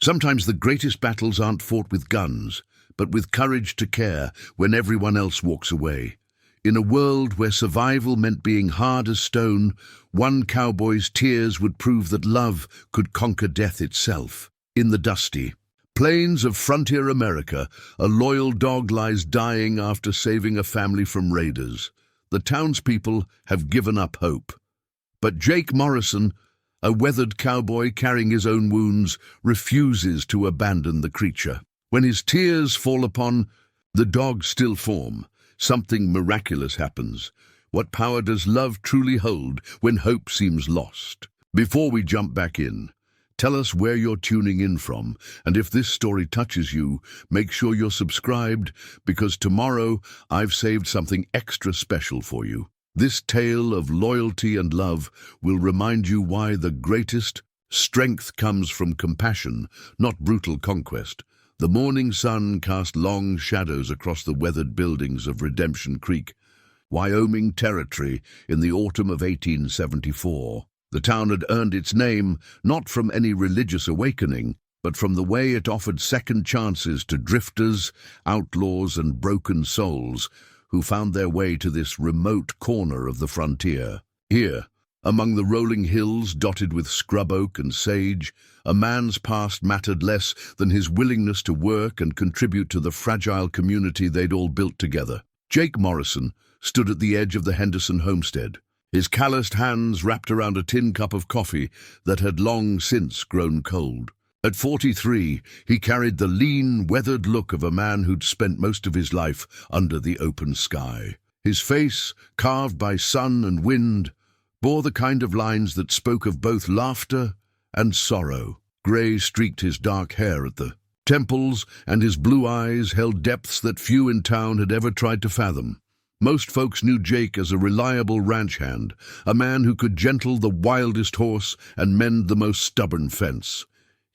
Sometimes the greatest battles aren't fought with guns, but with courage to care when everyone else walks away. In a world where survival meant being hard as stone, one cowboy's tears would prove that love could conquer death itself. In the dusty plains of frontier America, a loyal dog lies dying after saving a family from raiders. The townspeople have given up hope. But Jake Morrison, a weathered cowboy carrying his own wounds, refuses to abandon the creature. When his tears fall upon the dog's still form, something miraculous happens. What power does love truly hold when hope seems lost? Before we jump back in, tell us where you're tuning in from, and if this story touches you, make sure you're subscribed, because tomorrow I've saved something extra special for you. This tale of loyalty and love will remind you why the greatest strength comes from compassion, not brutal conquest. The morning sun cast long shadows across the weathered buildings of Redemption Creek, Wyoming Territory, in the autumn of 1874. The town had earned its name not from any religious awakening, but from the way it offered second chances to drifters, outlaws, and broken souls who found their way to this remote corner of the frontier. Here, among the rolling hills dotted with scrub oak and sage, a man's past mattered less than his willingness to work and contribute to the fragile community they'd all built together. Jake Morrison stood at the edge of the Henderson homestead, his calloused hands wrapped around a tin cup of coffee that had long since grown cold. At 43, he carried the lean, weathered look of a man who'd spent most of his life under the open sky. His face, carved by sun and wind, bore the kind of lines that spoke of both laughter and sorrow. Grey streaked his dark hair at the temples, and his blue eyes held depths that few in town had ever tried to fathom. Most folks knew Jake as a reliable ranch hand, a man who could gentle the wildest horse and mend the most stubborn fence.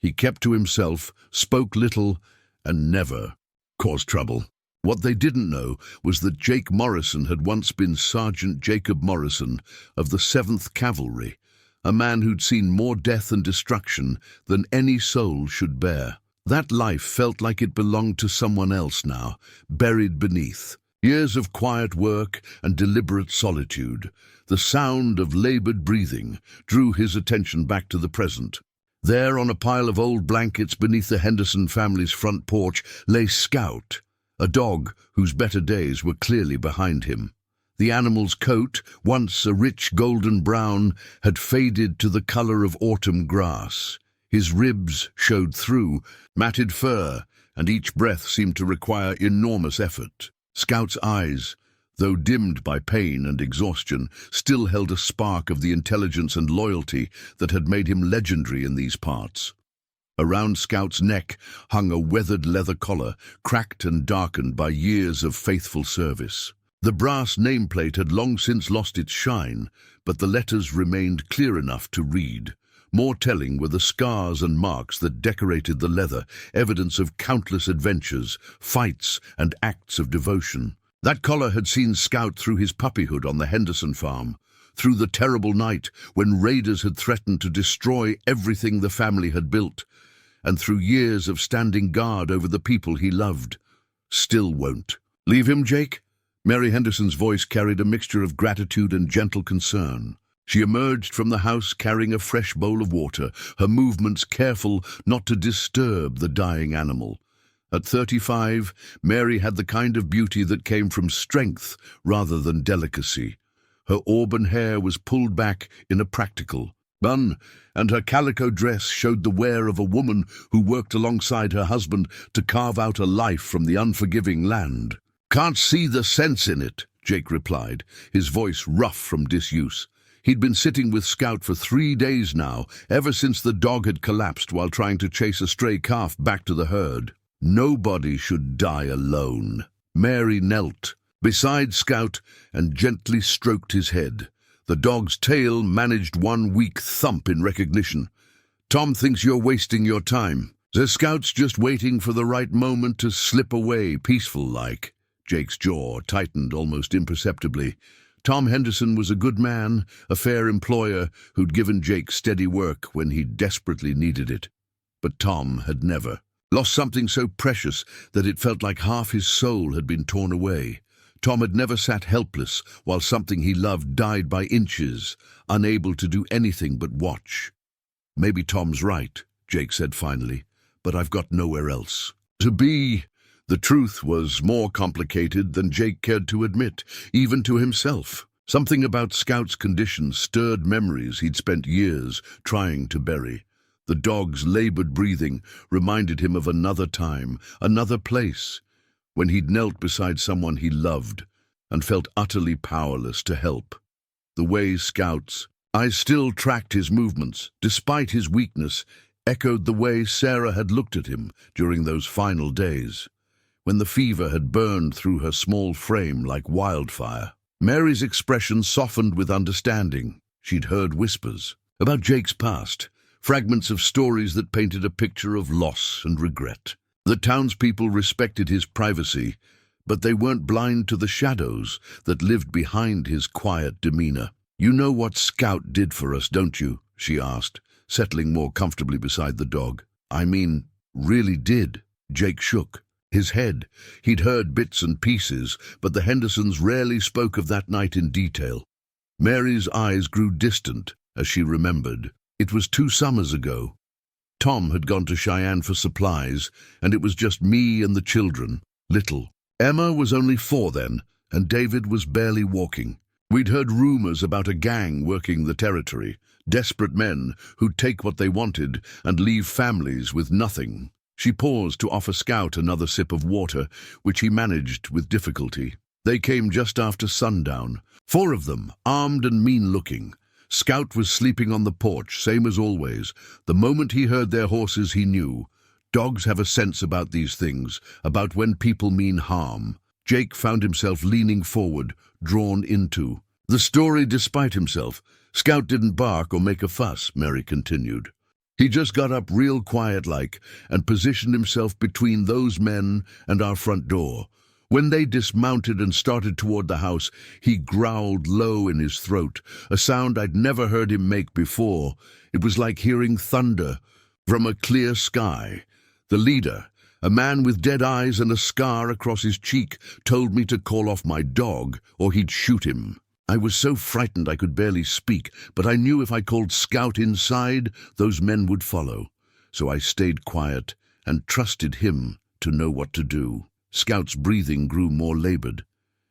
He kept to himself, spoke little, and never caused trouble. What they didn't know was that Jake Morrison had once been Sergeant Jacob Morrison of the 7th Cavalry, a man who'd seen more death and destruction than any soul should bear. That life felt like it belonged to someone else now, buried beneath. Years of quiet work and deliberate solitude, the sound of labored breathing, drew his attention back to the present. There, on a pile of old blankets beneath the Henderson family's front porch, lay Scout, a dog whose better days were clearly behind him. The animal's coat, once a rich golden brown, had faded to the color of autumn grass. His ribs showed through, matted fur, and each breath seemed to require enormous effort. Scout's eyes, though dimmed by pain and exhaustion, still held a spark of the intelligence and loyalty that had made him legendary in these parts. Around Scout's neck hung a weathered leather collar, cracked and darkened by years of faithful service. The brass nameplate had long since lost its shine, but the letters remained clear enough to read. More telling were the scars and marks that decorated the leather, evidence of countless adventures, fights, and acts of devotion. That collar had seen Scout through his puppyhood on the Henderson farm, through the terrible night when raiders had threatened to destroy everything the family had built, and through years of standing guard over the people he loved. Still won't. "Leave him, Jake?" Mary Henderson's voice carried a mixture of gratitude and gentle concern. She emerged from the house carrying a fresh bowl of water, her movements careful not to disturb the dying animal. At 35, Mary had the kind of beauty that came from strength rather than delicacy. Her auburn hair was pulled back in a practical bun, and her calico dress showed the wear of a woman who worked alongside her husband to carve out a life from the unforgiving land. "Can't see the sense in it," Jake replied, his voice rough from disuse. He'd been sitting with Scout for 3 days now, ever since the dog had collapsed while trying to chase a stray calf back to the herd. Nobody should die alone. Mary knelt beside Scout and gently stroked his head. The dog's tail managed one weak thump in recognition. "Tom thinks you're wasting your time. The Scout's just waiting for the right moment to slip away, peaceful-like." Jake's jaw tightened almost imperceptibly. Tom Henderson was a good man, a fair employer who'd given Jake steady work when he desperately needed it. But Tom had never. Lost something so precious that it felt like half his soul had been torn away. Tom had never sat helpless while something he loved died by inches, unable to do anything but watch. "Maybe Tom's right," Jake said finally, "but I've got nowhere else to be." The truth was more complicated than Jake cared to admit, even to himself. Something about Scout's condition stirred memories he'd spent years trying to bury. The dog's labored breathing reminded him of another time, another place, when he'd knelt beside someone he loved and felt utterly powerless to help. The way Scout's eyes still tracked his movements, despite his weakness, echoed the way Sarah had looked at him during those final days, when the fever had burned through her small frame like wildfire. Mary's expression softened with understanding. She'd heard whispers about Jake's past, fragments of stories that painted a picture of loss and regret. The townspeople respected his privacy, but they weren't blind to the shadows that lived behind his quiet demeanor. "You know what Scout did for us, don't you?" she asked, settling more comfortably beside the dog. "I mean, really did." Jake shook his head. He'd heard bits and pieces, but the Hendersons rarely spoke of that night in detail. Mary's eyes grew distant as she remembered. It was 2 summers ago. Tom had gone to Cheyenne for supplies, and it was just me and the children, little. Emma was only 4 then, and David was barely walking. We'd heard rumors about a gang working the territory, desperate men who'd take what they wanted and leave families with nothing. She paused to offer Scout another sip of water, which he managed with difficulty. They came just after sundown, 4 of them, armed and mean-looking. Scout was sleeping on the porch, same as always. The moment he heard their horses, he knew. Dogs have a sense about these things, about when people mean harm. Jake found himself leaning forward, drawn into the story despite himself. "Scout didn't bark or make a fuss," Mary continued. "He just got up real quiet-like and positioned himself between those men and our front door. When they dismounted and started toward the house, he growled low in his throat, a sound I'd never heard him make before. It was like hearing thunder from a clear sky. The leader, a man with dead eyes and a scar across his cheek, told me to call off my dog or he'd shoot him. I was so frightened I could barely speak, but I knew if I called Scout inside, those men would follow. So I stayed quiet and trusted him to know what to do." Scout's breathing grew more labored,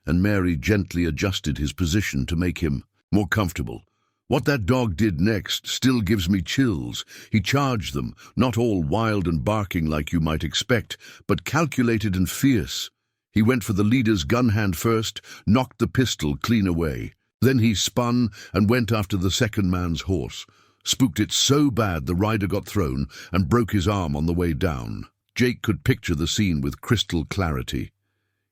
and Mary gently adjusted his position to make him more comfortable. "What that dog did next still gives me chills. He charged them, not all wild and barking like you might expect, but calculated and fierce. He went for the leader's gun hand first, knocked the pistol clean away. Then he spun and went after the second man's horse. Spooked it so bad the rider got thrown and broke his arm on the way down." Jake could picture the scene with crystal clarity.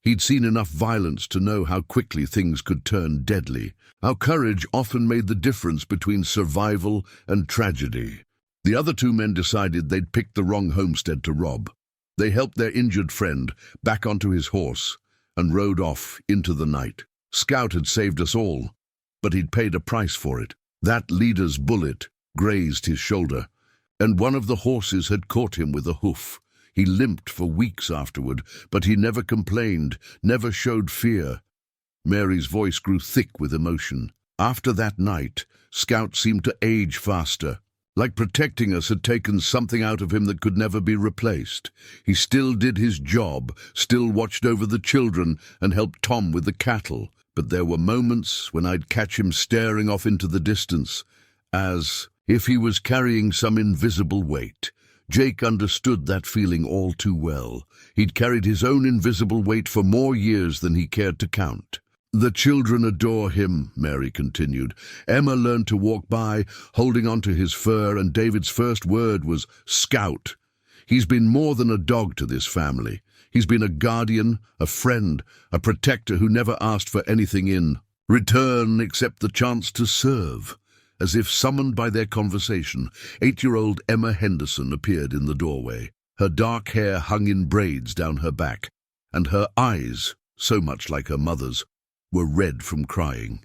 He'd seen enough violence to know how quickly things could turn deadly. How courage often made the difference between survival and tragedy. The other 2 men decided they'd picked the wrong homestead to rob. They helped their injured friend back onto his horse and rode off into the night. Scout had saved us all, but he'd paid a price for it. That leader's bullet grazed his shoulder, and one of the horses had caught him with a hoof. He limped for weeks afterward, but he never complained, never showed fear. Mary's voice grew thick with emotion. After that night, Scout seemed to age faster. Like protecting us had taken something out of him that could never be replaced. He still did his job, still watched over the children and helped Tom with the cattle. But there were moments when I'd catch him staring off into the distance, as if he was carrying some invisible weight. Jake understood that feeling all too well. He'd carried his own invisible weight for more years than he cared to count. "The children adore him," Mary continued. "Emma learned to walk by, holding onto his fur, and David's first word was Scout. He's been more than a dog to this family. He's been a guardian, a friend, a protector who never asked for anything in return except the chance to serve." As if summoned by their conversation, 8-year-old Emma Henderson appeared in the doorway. Her dark hair hung in braids down her back, and her eyes, so much like her mother's, were red from crying.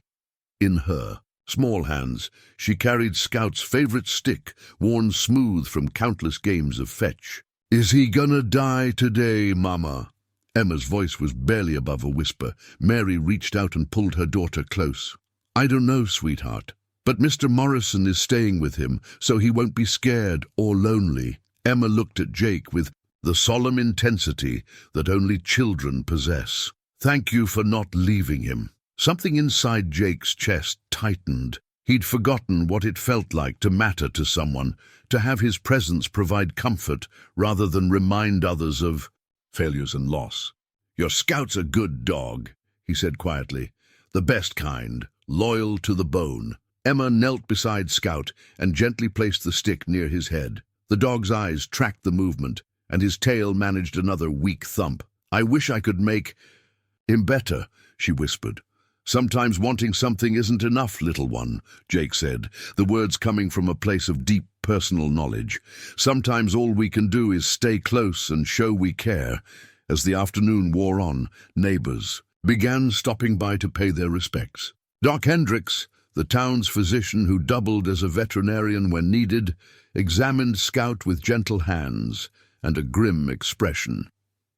In her, Small hands, she carried Scout's favorite stick, worn smooth from countless games of fetch. "Is he gonna die today, Mama?" Emma's voice was barely above a whisper. Mary reached out and pulled her daughter close. "I don't know, sweetheart, but Mr. Morrison is staying with him, so he won't be scared or lonely." Emma looked at Jake with the solemn intensity that only children possess. "Thank you for not leaving him." Something inside Jake's chest tightened. He'd forgotten what it felt like to matter to someone, to have his presence provide comfort rather than remind others of failures and loss. "Your Scout's a good dog," he said quietly. "The best kind, loyal to the bone." Emma knelt beside Scout and gently placed the stick near his head. The dog's eyes tracked the movement, and his tail managed another weak thump. "I wish I could make him better," she whispered. "Sometimes wanting something isn't enough, little one," Jake said, the words coming from a place of deep personal knowledge. "Sometimes all we can do is stay close and show we care." As the afternoon wore on, neighbors began stopping by to pay their respects. Doc Hendricks, the town's physician who doubled as a veterinarian when needed, examined Scout with gentle hands and a grim expression.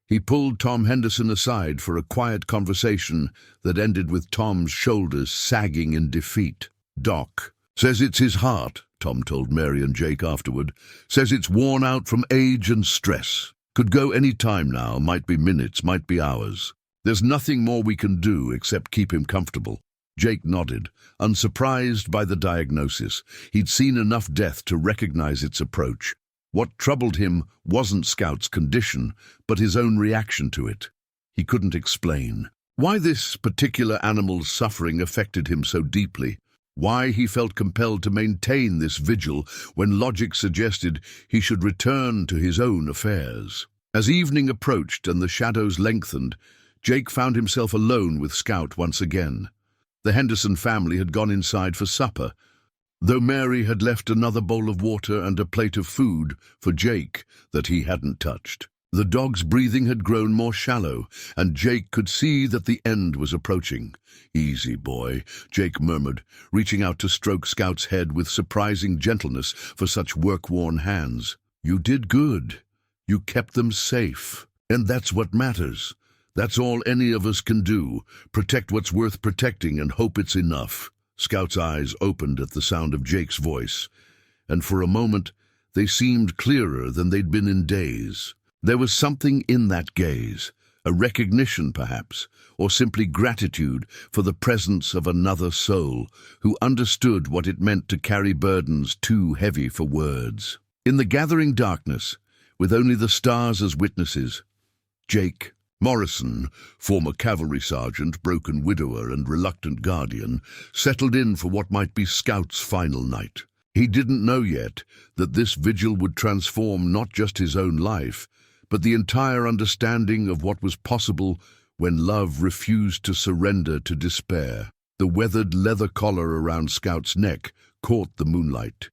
He pulled Tom Henderson aside for a quiet conversation that ended with Tom's shoulders sagging in defeat. "Doc says it's his heart," Tom told Mary and Jake afterward. "Says it's worn out from age and stress. Could go any time now, might be minutes, might be hours. There's nothing more we can do except keep him comfortable." Jake nodded, unsurprised by the diagnosis. He'd seen enough death to recognize its approach. What troubled him wasn't Scout's condition, but his own reaction to it. He couldn't explain why this particular animal's suffering affected him so deeply, why he felt compelled to maintain this vigil when logic suggested he should return to his own affairs. As evening approached and the shadows lengthened, Jake found himself alone with Scout once again. The Henderson family had gone inside for supper, though Mary had left another bowl of water and a plate of food for Jake that he hadn't touched. The dog's breathing had grown more shallow, and Jake could see that the end was approaching. "Easy, boy," Jake murmured, reaching out to stroke Scout's head with surprising gentleness for such work-worn hands. "You did good. You kept them safe. And that's what matters. That's all any of us can do. Protect what's worth protecting and hope it's enough." Scout's eyes opened at the sound of Jake's voice, and for a moment they seemed clearer than they'd been in days. There was something in that gaze, a recognition perhaps, or simply gratitude for the presence of another soul who understood what it meant to carry burdens too heavy for words. In the gathering darkness, with only the stars as witnesses, Jake Morrison, former cavalry sergeant, broken widower and reluctant guardian, settled in for what might be Scout's final night. He didn't know yet that this vigil would transform not just his own life, but the entire understanding of what was possible when love refused to surrender to despair. The weathered leather collar around Scout's neck caught the moonlight,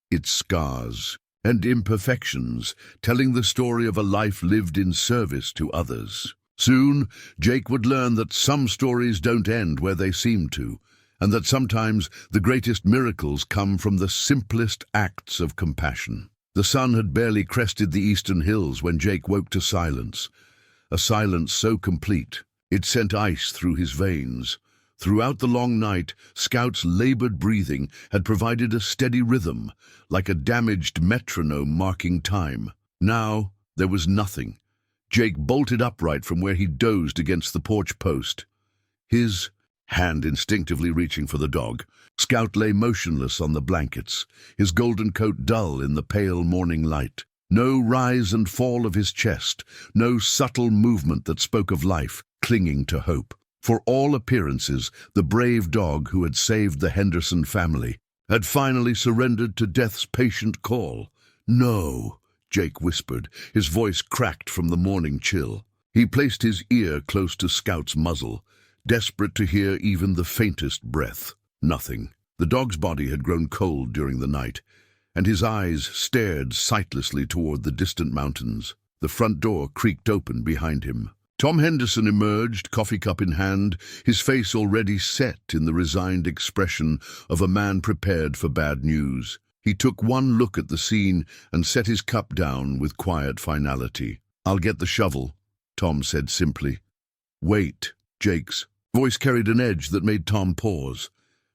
its scars and imperfections, telling the story of a life lived in service to others. Soon, Jake would learn that some stories don't end where they seem to, and that sometimes the greatest miracles come from the simplest acts of compassion. The sun had barely crested the eastern hills when Jake woke to silence, a silence so complete it sent ice through his veins. Throughout the long night, Scout's labored breathing had provided a steady rhythm, like a damaged metronome marking time. Now there was nothing. Jake bolted upright from where he dozed against the porch post, his hand instinctively reaching for the dog. Scout lay motionless on the blankets, his golden coat dull in the pale morning light. No rise and fall of his chest, no subtle movement that spoke of life, clinging to hope. For all appearances, the brave dog who had saved the Henderson family had finally surrendered to death's patient call. "No," Jake whispered, his voice cracked from the morning chill. He placed his ear close to Scout's muzzle, desperate to hear even the faintest breath. Nothing. The dog's body had grown cold during the night, and his eyes stared sightlessly toward the distant mountains. The front door creaked open behind him. Tom Henderson emerged, coffee cup in hand, his face already set in the resigned expression of a man prepared for bad news. He took one look at the scene and set his cup down with quiet finality. "I'll get the shovel," Tom said simply. "Wait." Jake's voice carried an edge that made Tom pause.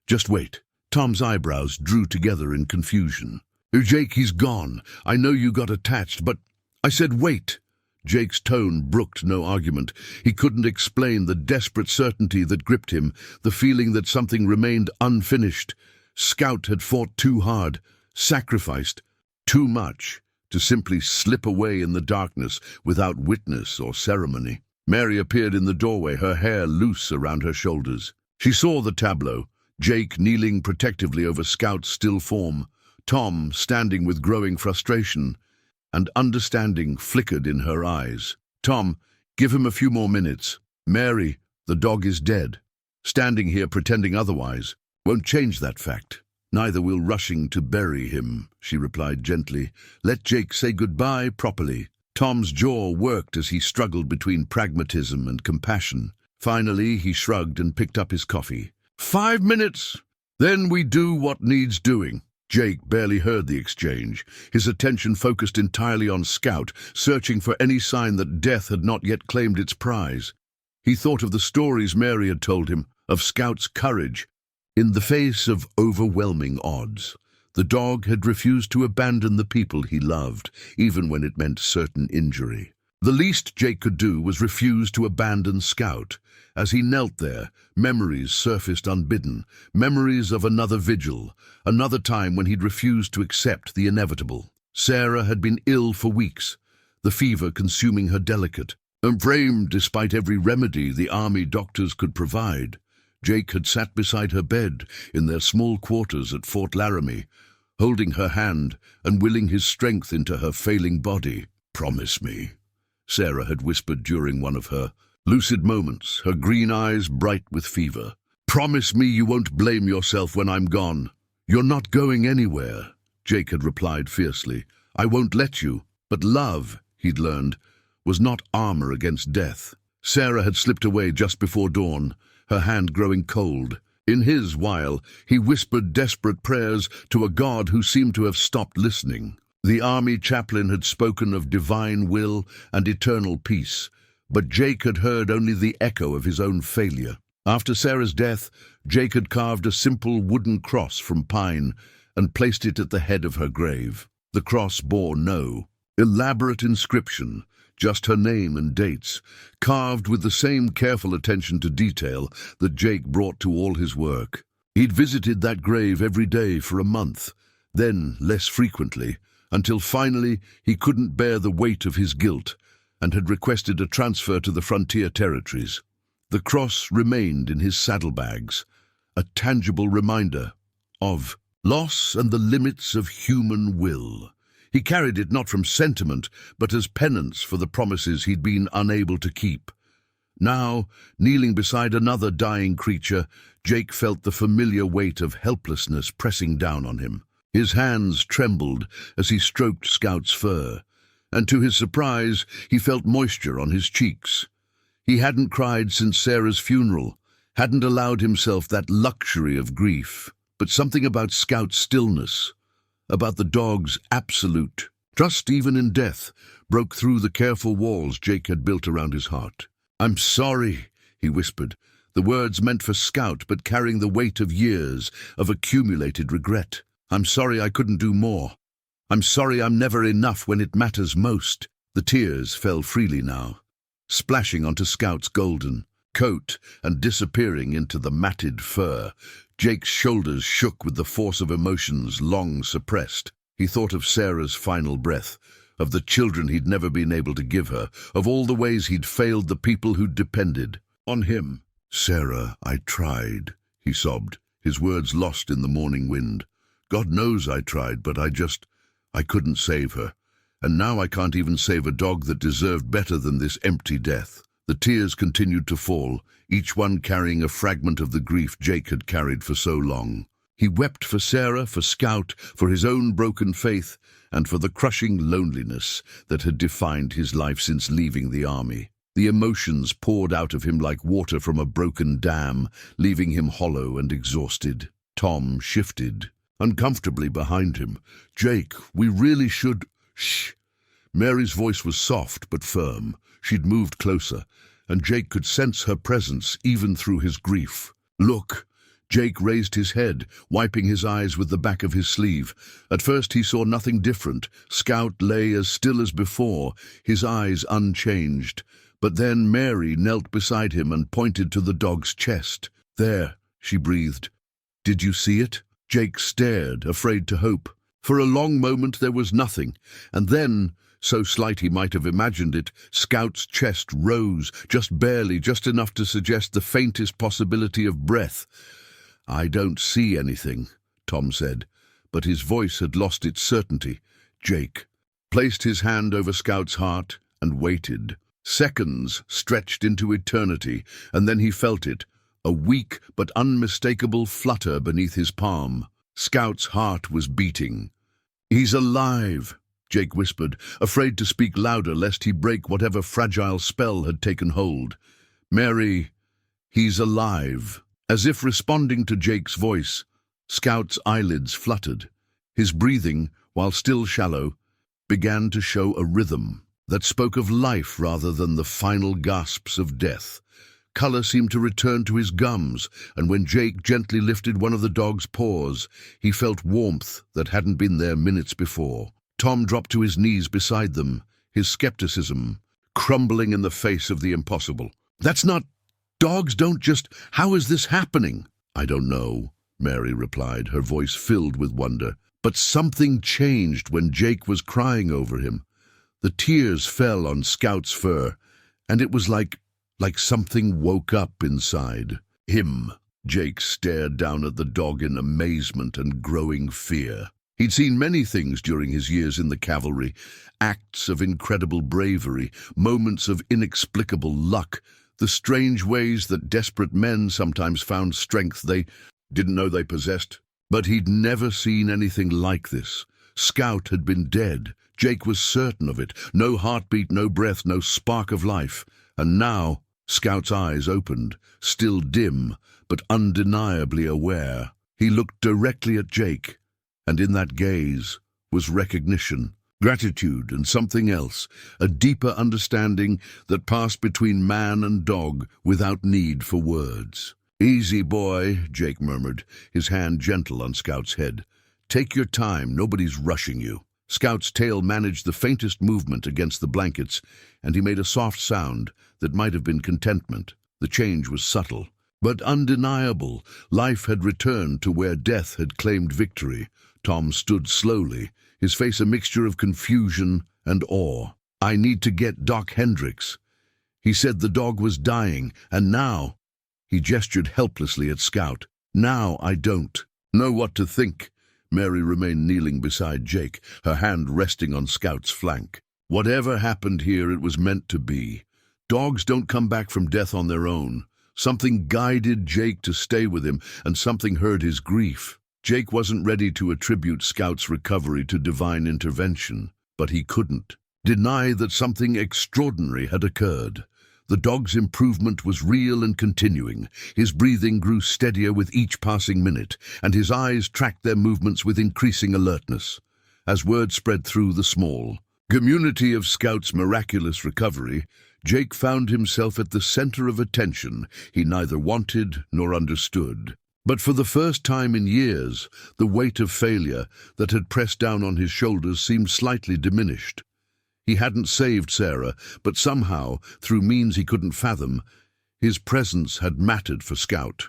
"Just wait." Tom's eyebrows drew together in confusion. "Oh, Jake, he's gone. I know you got attached, but I said wait." Jake's tone brooked no argument. He couldn't explain the desperate certainty that gripped him, the feeling that something remained unfinished. Scout had fought too hard, sacrificed too much, to simply slip away in the darkness without witness or ceremony. Mary appeared in the doorway, her hair loose around her shoulders. She saw the tableau, Jake kneeling protectively over Scout's still form, Tom standing with growing frustration, and understanding flickered in her eyes. "Tom, give him a few more minutes." "Mary, the dog is dead. Standing here pretending otherwise won't change that fact." "Neither will rushing to bury him," she replied gently. "Let Jake say goodbye properly." Tom's jaw worked as he struggled between pragmatism and compassion. Finally, he shrugged and picked up his coffee. 5 minutes, then we do what needs doing." Jake barely heard the exchange, his attention focused entirely on Scout, searching for any sign that death had not yet claimed its prize. He thought of the stories Mary had told him, of Scout's courage. In the face of overwhelming odds, the dog had refused to abandon the people he loved, even when it meant certain injury. The least Jake could do was refuse to abandon Scout. As he knelt there, memories surfaced unbidden, memories of another vigil, another time when he'd refused to accept the inevitable. Sarah had been ill for weeks, the fever consuming her delicate, and framed despite every remedy the army doctors could provide. Jake had sat beside her bed in their small quarters at Fort Laramie, holding her hand and willing his strength into her failing body. "Promise me," Sarah had whispered during one of her lucid moments, her green eyes bright with fever. "Promise me you won't blame yourself when I'm gone." "You're not going anywhere," Jake had replied fiercely. "I won't let you." But love, he'd learned, was not armor against death. Sarah had slipped away just before dawn, her hand growing cold. In his while, he whispered desperate prayers to a God who seemed to have stopped listening. The army chaplain had spoken of divine will and eternal peace, but Jake had heard only the echo of his own failure. After Sarah's death, Jake had carved a simple wooden cross from pine and placed it at the head of her grave. The cross bore no elaborate inscription, just her name and dates, carved with the same careful attention to detail that Jake brought to all his work. He'd visited that grave every day for a month, then less frequently, until finally he couldn't bear the weight of his guilt and had requested a transfer to the frontier territories. The cross remained in his saddlebags, a tangible reminder of loss and the limits of human will. He carried it not from sentiment, but as penance for the promises he'd been unable to keep. Now, kneeling beside another dying creature, Jake felt the familiar weight of helplessness pressing down on him. His hands trembled as he stroked Scout's fur, and to his surprise, he felt moisture on his cheeks. He hadn't cried since Sarah's funeral, hadn't allowed himself that luxury of grief. But something about Scout's stillness, about the dog's absolute trust even in death, broke through the careful walls Jake had built around his heart. "I'm sorry," he whispered, the words meant for Scout but carrying the weight of years of accumulated regret. "I'm sorry I couldn't do more. I'm sorry I'm never enough when it matters most." The tears fell freely now, splashing onto Scout's golden coat and disappearing into the matted fur. Jake's shoulders shook with the force of emotions long suppressed. He thought of Sarah's final breath, of the children he'd never been able to give her, of all the ways he'd failed the people who'd depended on him. "Sarah, I tried," he sobbed, his words lost in the morning wind. "God knows I tried, but I couldn't save her. And now I can't even save a dog that deserved better than this empty death." The tears continued to fall, each one carrying a fragment of the grief Jake had carried for so long. He wept for Sarah, for Scout, for his own broken faith, and for the crushing loneliness that had defined his life since leaving the army. The emotions poured out of him like water from a broken dam, leaving him hollow and exhausted. Tom shifted uncomfortably behind him. "Jake, we really should—" "Shh." Mary's voice was soft but firm. She'd moved closer, and Jake could sense her presence even through his grief. "Look." Jake raised his head, wiping his eyes with the back of his sleeve. At first he saw nothing different. Scout lay as still as before, his eyes unchanged. But then Mary knelt beside him and pointed to the dog's chest. "There," she breathed. "Did you see it?" Jake stared, afraid to hope. For a long moment there was nothing, and then, so slight he might have imagined it, Scout's chest rose, just barely, just enough to suggest the faintest possibility of breath. "I don't see anything," Tom said, but his voice had lost its certainty. Jake placed his hand over Scout's heart and waited. Seconds stretched into eternity, and then he felt it, a weak but unmistakable flutter beneath his palm. Scout's heart was beating. "He's alive," Jake whispered, afraid to speak louder lest he break whatever fragile spell had taken hold. "Mary, he's alive." As if responding to Jake's voice, Scout's eyelids fluttered. His breathing, while still shallow, began to show a rhythm that spoke of life rather than the final gasps of death. Color seemed to return to his gums, and when Jake gently lifted one of the dog's paws, he felt warmth that hadn't been there minutes before. Tom dropped to his knees beside them, his skepticism crumbling in the face of the impossible. "That's not... Dogs don't just... How is this happening?" "I don't know," Mary replied, her voice filled with wonder. But something changed when Jake was crying over him. The tears fell on Scout's fur, and it was like something woke up inside him. Jake stared down at the dog in amazement and growing fear. He'd seen many things during his years in the cavalry, acts of incredible bravery, moments of inexplicable luck, the strange ways that desperate men sometimes found strength they didn't know they possessed. But he'd never seen anything like this. Scout had been dead. Jake was certain of it. No heartbeat, no breath, no spark of life. And now, Scout's eyes opened, still dim, but undeniably aware. He looked directly at Jake, and in that gaze was recognition, gratitude, and something else, a deeper understanding that passed between man and dog without need for words. "Easy, boy," Jake murmured, his hand gentle on Scout's head. "Take your time, nobody's rushing you." Scout's tail managed the faintest movement against the blankets, and he made a soft sound that might have been contentment. The change was subtle, but undeniable. Life had returned to where death had claimed victory. Tom stood slowly, his face a mixture of confusion and awe. "I need to get Doc Hendricks. He said the dog was dying, and now—" He gestured helplessly at Scout. "Now I don't know what to think." Mary remained kneeling beside Jake, her hand resting on Scout's flank. "Whatever happened here, it was meant to be. Dogs don't come back from death on their own. Something guided Jake to stay with him, and something heard his grief." Jake wasn't ready to attribute Scout's recovery to divine intervention, but he couldn't deny that something extraordinary had occurred. The dog's improvement was real and continuing. His breathing grew steadier with each passing minute, and his eyes tracked their movements with increasing alertness. As word spread through the small community of Scout's miraculous recovery, Jake found himself at the center of attention he neither wanted nor understood. But for the first time in years, the weight of failure that had pressed down on his shoulders seemed slightly diminished. He hadn't saved Sarah, but somehow, through means he couldn't fathom, his presence had mattered for Scout.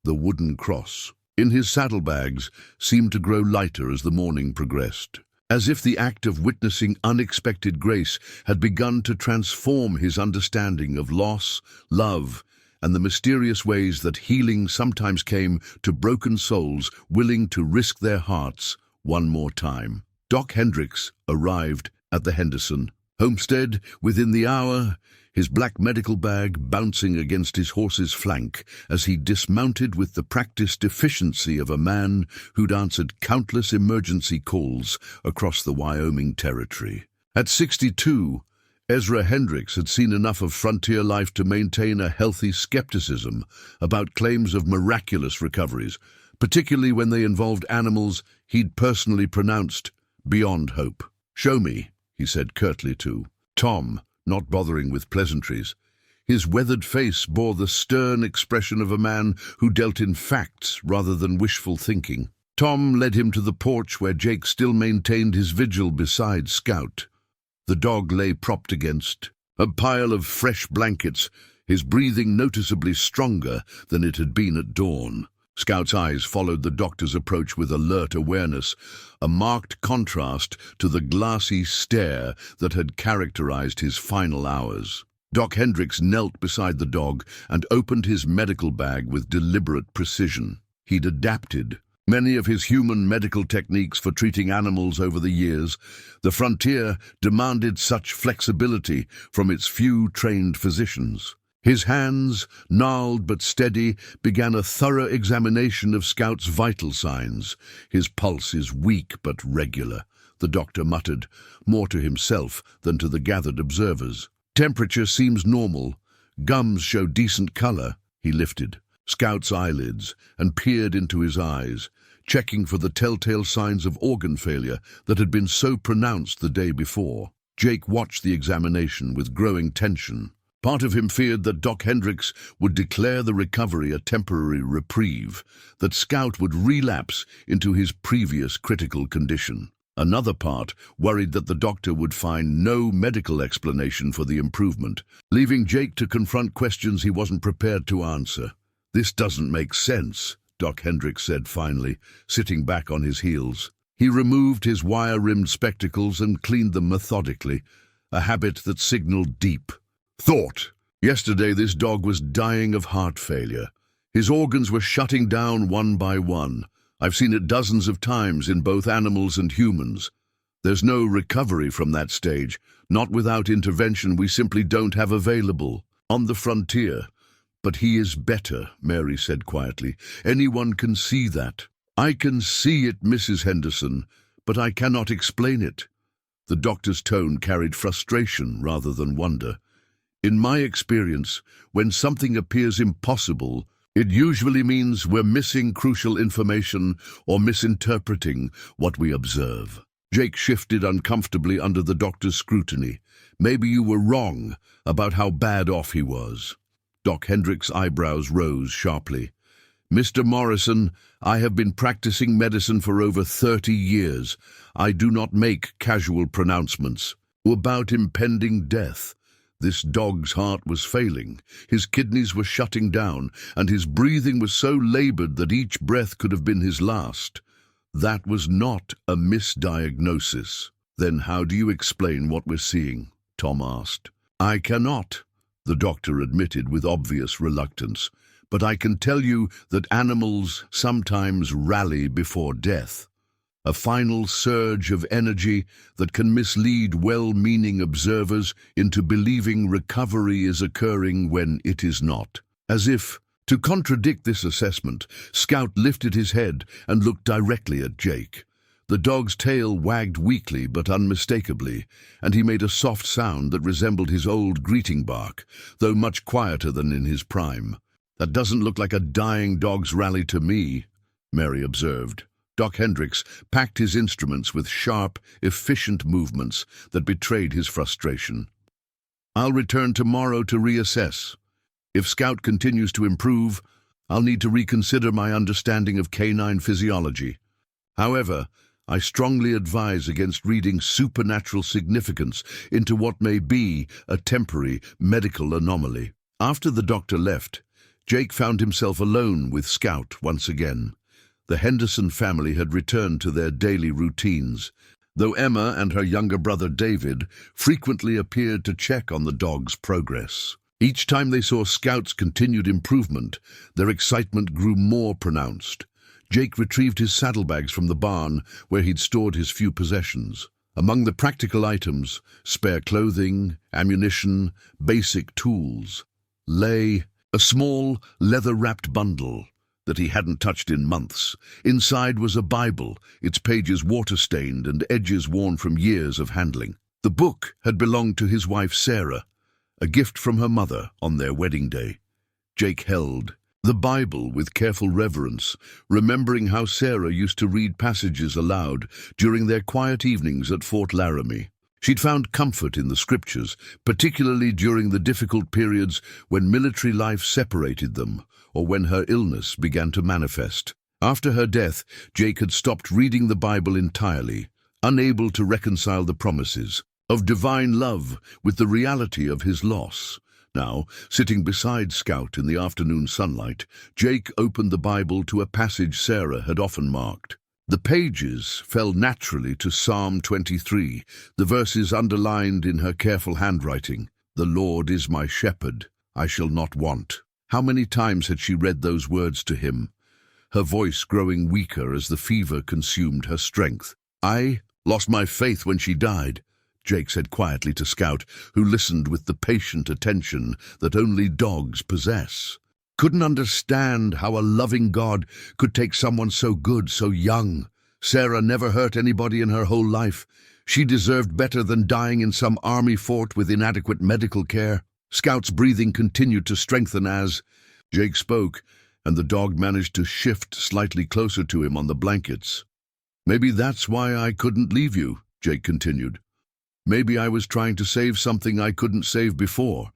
The wooden cross in his saddlebags seemed to grow lighter as the morning progressed, as if the act of witnessing unexpected grace had begun to transform his understanding of loss, love, and the mysterious ways that healing sometimes came to broken souls willing to risk their hearts one more time. Doc Hendricks arrived at the Henderson homestead within the hour, his black medical bag bouncing against his horse's flank as he dismounted with the practiced efficiency of a man who'd answered countless emergency calls across the Wyoming Territory. At 62, Ezra Hendricks had seen enough of frontier life to maintain a healthy skepticism about claims of miraculous recoveries, particularly when they involved animals he'd personally pronounced beyond hope. "Show me," he said curtly to Tom, not bothering with pleasantries. His weathered face bore the stern expression of a man who dealt in facts rather than wishful thinking. Tom led him to the porch where Jake still maintained his vigil beside Scout. The dog lay propped against a pile of fresh blankets, his breathing noticeably stronger than it had been at dawn. Scout's eyes followed the doctor's approach with alert awareness, a marked contrast to the glassy stare that had characterized his final hours. Doc Hendricks knelt beside the dog and opened his medical bag with deliberate precision. He'd adapted many of his human medical techniques for treating animals over the years. The frontier demanded such flexibility from its few trained physicians. His hands, gnarled but steady, began a thorough examination of Scout's vital signs. "His pulse is weak but regular," the doctor muttered, more to himself than to the gathered observers. "Temperature seems normal. Gums show decent color." He lifted Scout's eyelids and peered into his eyes, checking for the telltale signs of organ failure that had been so pronounced the day before. Jake watched the examination with growing tension. Part of him feared that Doc Hendricks would declare the recovery a temporary reprieve, that Scout would relapse into his previous critical condition. Another part worried that the doctor would find no medical explanation for the improvement, leaving Jake to confront questions he wasn't prepared to answer. "This doesn't make sense," Doc Hendricks said finally, sitting back on his heels. He removed his wire-rimmed spectacles and cleaned them methodically, a habit that signaled deep thought. "Yesterday this dog was dying of heart failure. His organs were shutting down one by one. I've seen it dozens of times in both animals and humans. There's no recovery from that stage, not without intervention we simply don't have available on the frontier. But he is better," Mary said quietly. "Anyone can see that." "I can see it, Mrs. Henderson, but I cannot explain it." The doctor's tone carried frustration rather than wonder. "In my experience, when something appears impossible, it usually means we're missing crucial information or misinterpreting what we observe." Jake shifted uncomfortably under the doctor's scrutiny. "Maybe you were wrong about how bad off he was." Doc Hendricks' eyebrows rose sharply. "Mr. Morrison, I have been practicing medicine for over 30 years. I do not make casual pronouncements about impending death. This dog's heart was failing, his kidneys were shutting down, and his breathing was so labored that each breath could have been his last. That was not a misdiagnosis." "Then how do you explain what we're seeing?" Tom asked. "I cannot," the doctor admitted with obvious reluctance, "but I can tell you that animals sometimes rally before death. A final surge of energy that can mislead well-meaning observers into believing recovery is occurring when it is not." As if to contradict this assessment, Scout lifted his head and looked directly at Jake. The dog's tail wagged weakly but unmistakably, and he made a soft sound that resembled his old greeting bark, though much quieter than in his prime. "That doesn't look like a dying dog's rally to me," Mary observed. Doc Hendricks packed his instruments with sharp, efficient movements that betrayed his frustration. "I'll return tomorrow to reassess. If Scout continues to improve, I'll need to reconsider my understanding of canine physiology. However, I strongly advise against reading supernatural significance into what may be a temporary medical anomaly." After the doctor left, Jake found himself alone with Scout once again. The Henderson family had returned to their daily routines, though Emma and her younger brother David frequently appeared to check on the dog's progress. Each time they saw Scout's continued improvement, their excitement grew more pronounced. Jake retrieved his saddlebags from the barn where he'd stored his few possessions. Among the practical items, spare clothing, ammunition, basic tools, lay a small, leather-wrapped bundle that he hadn't touched in months. Inside was a Bible, its pages water-stained and edges worn from years of handling. The book had belonged to his wife Sarah, a gift from her mother on their wedding day. Jake held the Bible with careful reverence, remembering how Sarah used to read passages aloud during their quiet evenings at Fort Laramie. She'd found comfort in the scriptures, particularly during the difficult periods when military life separated them or when her illness began to manifest. After her death, Jake had stopped reading the Bible entirely, unable to reconcile the promises of divine love with the reality of his loss. Now, sitting beside Scout in the afternoon sunlight, Jake opened the Bible to a passage Sarah had often marked. The pages fell naturally to Psalm 23, the verses underlined in her careful handwriting. "The Lord is my shepherd, I shall not want." How many times had she read those words to him, her voice growing weaker as the fever consumed her strength? "I lost my faith when she died," Jake said quietly to Scout, who listened with the patient attention that only dogs possess. Couldn't understand how a loving God could take someone so good, so young. Sarah never hurt anybody in her whole life. She deserved better than dying in some army fort with inadequate medical care. Scout's breathing continued to strengthen as Jake spoke, and the dog managed to shift slightly closer to him on the blankets. "Maybe that's why I couldn't leave you," Jake continued. "Maybe I was trying to save something I couldn't save before,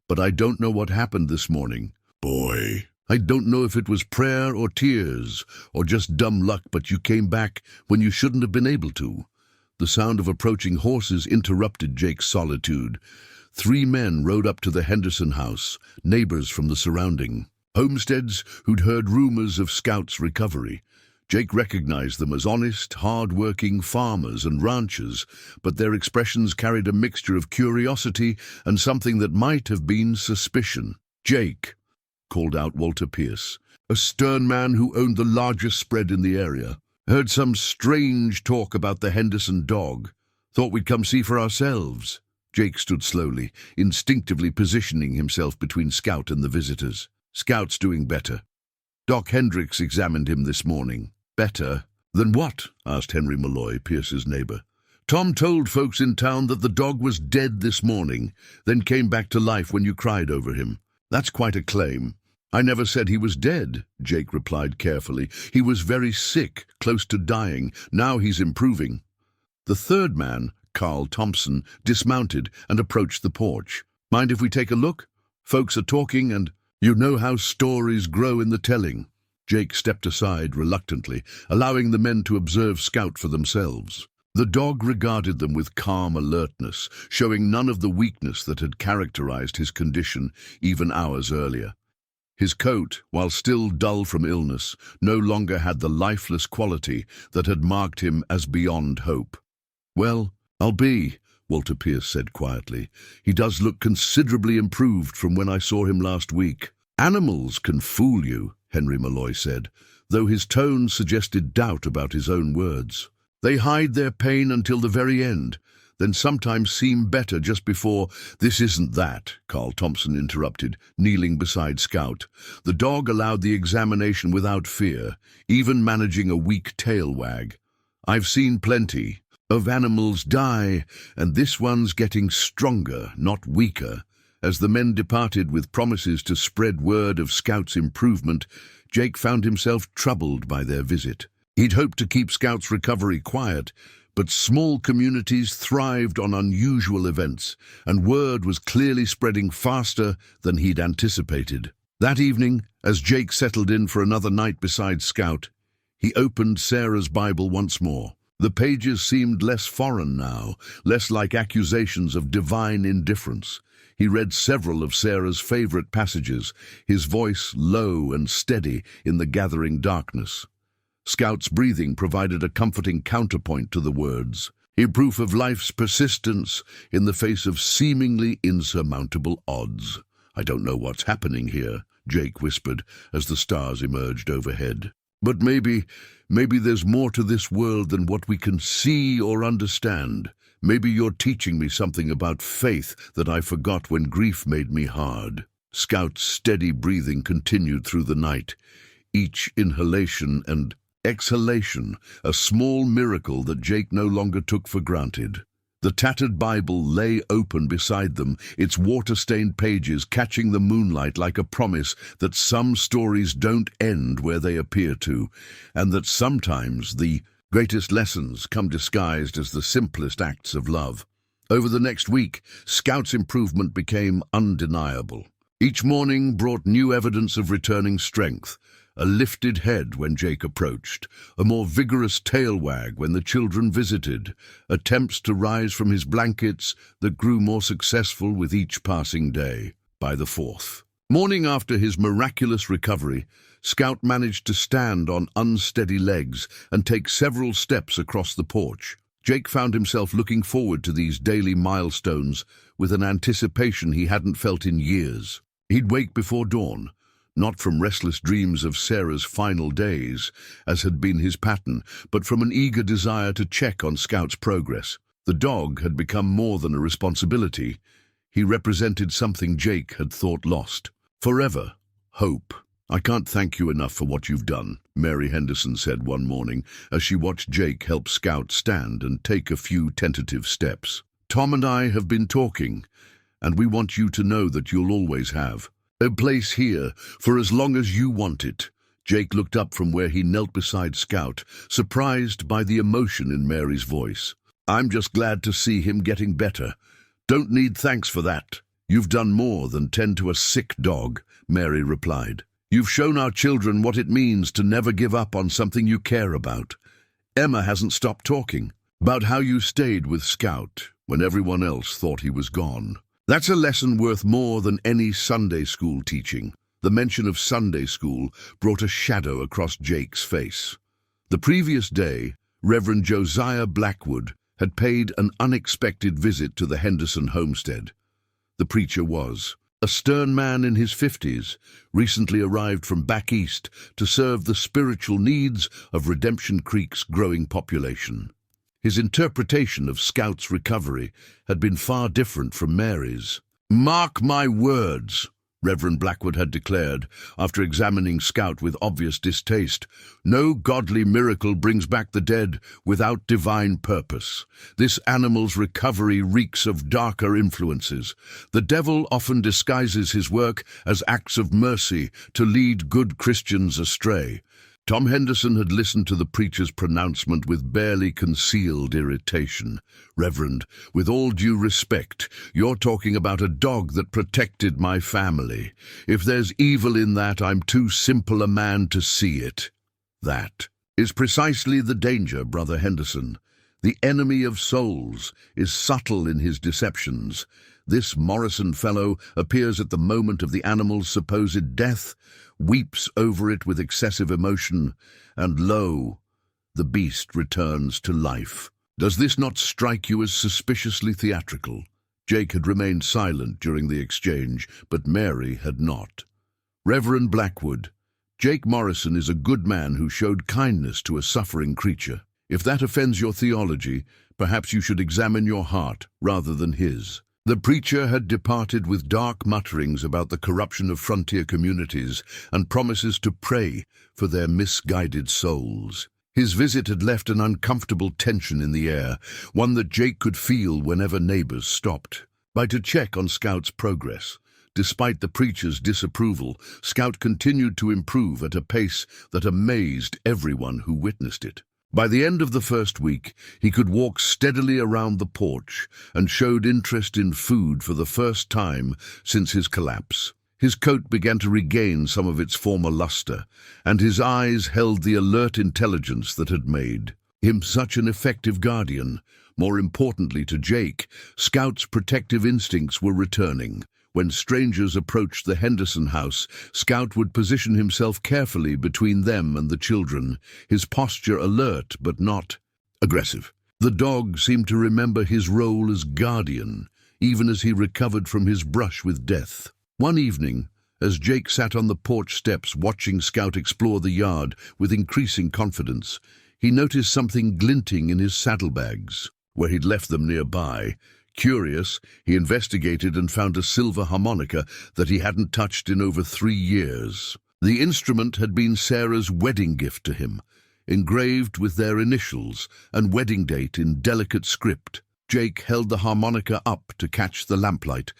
but I don't know what happened this morning. Boy, I don't know if it was prayer or tears or just dumb luck, but you came back when you shouldn't have been able to." The sound of approaching horses interrupted Jake's solitude. 3 men rode up to the Henderson house, neighbors from the surrounding homesteads who'd heard rumors of Scout's recovery. Jake recognized them as honest, hard-working farmers and ranchers, but their expressions carried a mixture of curiosity and something that might have been suspicion. "Jake," called out Walter Pierce, a stern man who owned the largest spread in the area. "Heard some strange talk about the Henderson dog. Thought we'd come see for ourselves." Jake stood slowly, instinctively positioning himself between Scout and the visitors. "Scout's doing better. Doc Hendricks examined him this morning." "Better? Than what?" asked Henry Malloy, Pierce's neighbor. "Tom told folks in town that the dog was dead this morning, then came back to life when you cried over him. That's quite a claim." "I never said he was dead," Jake replied carefully. "He was very sick, close to dying. Now he's improving." The third man, Carl Thompson, dismounted and approached the porch. "Mind if we take a look? Folks are talking, and you know how stories grow in the telling." Jake stepped aside reluctantly, allowing the men to observe Scout for themselves. The dog regarded them with calm alertness, showing none of the weakness that had characterized his condition even hours earlier. His coat, while still dull from illness, no longer had the lifeless quality that had marked him as beyond hope. "Well, I'll be," Walter Pierce said quietly. "He does look considerably improved from when I saw him last week." "Animals can fool you," Henry Malloy said, though his tone suggested doubt about his own words. "They hide their pain until the very end, then sometimes seem better just before." "This isn't that," Carl Thompson interrupted, kneeling beside Scout. The dog allowed the examination without fear, even managing a weak tail wag. "I've seen plenty of animals die, and this one's getting stronger, not weaker." As the men departed with promises to spread word of Scout's improvement, Jake found himself troubled by their visit. He'd hoped to keep Scout's recovery quiet, but small communities thrived on unusual events, and word was clearly spreading faster than he'd anticipated. That evening, as Jake settled in for another night beside Scout, he opened Sarah's Bible once more. The pages seemed less foreign now, less like accusations of divine indifference. He read several of Sarah's favorite passages, his voice low and steady in the gathering darkness. Scout's breathing provided a comforting counterpoint to the words, a proof of life's persistence in the face of seemingly insurmountable odds. "I don't know what's happening here," Jake whispered as the stars emerged overhead. "But maybe there's more to this world than what we can see or understand. Maybe you're teaching me something about faith that I forgot when grief made me hard." Scout's steady breathing continued through the night, each inhalation and exhalation a small miracle that Jake no longer took for granted. The tattered Bible lay open beside them, its water-stained pages catching the moonlight like a promise that some stories don't end where they appear to, and that sometimes the greatest lessons come disguised as the simplest acts of love. Over the next week, Scout's improvement became undeniable. Each morning brought new evidence of returning strength. A lifted head when Jake approached, a more vigorous tail wag when the children visited, attempts to rise from his blankets that grew more successful with each passing day. By the fourth morning after his miraculous recovery, Scout managed to stand on unsteady legs and take several steps across the porch. Jake found himself looking forward to these daily milestones with an anticipation he hadn't felt in years. He'd wake before dawn, not from restless dreams of Sarah's final days, as had been his pattern, but from an eager desire to check on Scout's progress. The dog had become more than a responsibility. He represented something Jake had thought lost. Forever. Hope. "I can't thank you enough for what you've done," Mary Henderson said one morning as she watched Jake help Scout stand and take a few tentative steps. "Tom and I have been talking, and we want you to know that you'll always have a place here for as long as you want it." Jake looked up from where he knelt beside Scout, surprised by the emotion in Mary's voice. "I'm just glad to see him getting better. Don't need thanks for that. You've done more than tend to a sick dog," Mary replied. "You've shown our children what it means to never give up on something you care about. Emma hasn't stopped talking about how you stayed with Scout when everyone else thought he was gone. That's a lesson worth more than any Sunday school teaching." The mention of Sunday school brought a shadow across Jake's face. The previous day, Reverend Josiah Blackwood had paid an unexpected visit to the Henderson homestead. The preacher was a stern man in his 50s, recently arrived from back east to serve the spiritual needs of Redemption Creek's growing population. His interpretation of Scout's recovery had been far different from Mary's. "Mark my words," Reverend Blackwood had declared, after examining Scout with obvious distaste, "no godly miracle brings back the dead without divine purpose. This animal's recovery reeks of darker influences. The devil often disguises his work as acts of mercy to lead good Christians astray." Tom Henderson had listened to the preacher's pronouncement with barely concealed irritation. "Reverend, with all due respect, you're talking about a dog that protected my family. If there's evil in that, I'm too simple a man to see it." "That is precisely the danger, Brother Henderson. The enemy of souls is subtle in his deceptions. This Morrison fellow appears at the moment of the animal's supposed death, weeps over it with excessive emotion, and lo, the beast returns to life. Does this not strike you as suspiciously theatrical?" Jake had remained silent during the exchange, but Mary had not. "Reverend Blackwood, Jake Morrison is a good man who showed kindness to a suffering creature. If that offends your theology, perhaps you should examine your heart rather than his." The preacher had departed with dark mutterings about the corruption of frontier communities and promises to pray for their misguided souls. His visit had left an uncomfortable tension in the air, one that Jake could feel whenever neighbors stopped by to check on Scout's progress. Despite the preacher's disapproval, Scout continued to improve at a pace that amazed everyone who witnessed it. By the end of the first week, he could walk steadily around the porch and showed interest in food for the first time since his collapse. His coat began to regain some of its former luster, and his eyes held the alert intelligence that had made him such an effective guardian. More importantly to Jake, Scout's protective instincts were returning. When strangers approached the Henderson house, Scout would position himself carefully between them and the children, his posture alert but not aggressive. The dog seemed to remember his role as guardian, even as he recovered from his brush with death. One evening, as Jake sat on the porch steps watching Scout explore the yard with increasing confidence, he noticed something glinting in his saddlebags, where he'd left them nearby. Curious, he investigated and found a silver harmonica that he hadn't touched in over 3 years. The instrument had been Sarah's wedding gift to him, engraved with their initials and wedding date in delicate script. Jake held the harmonica up to catch the lamplight,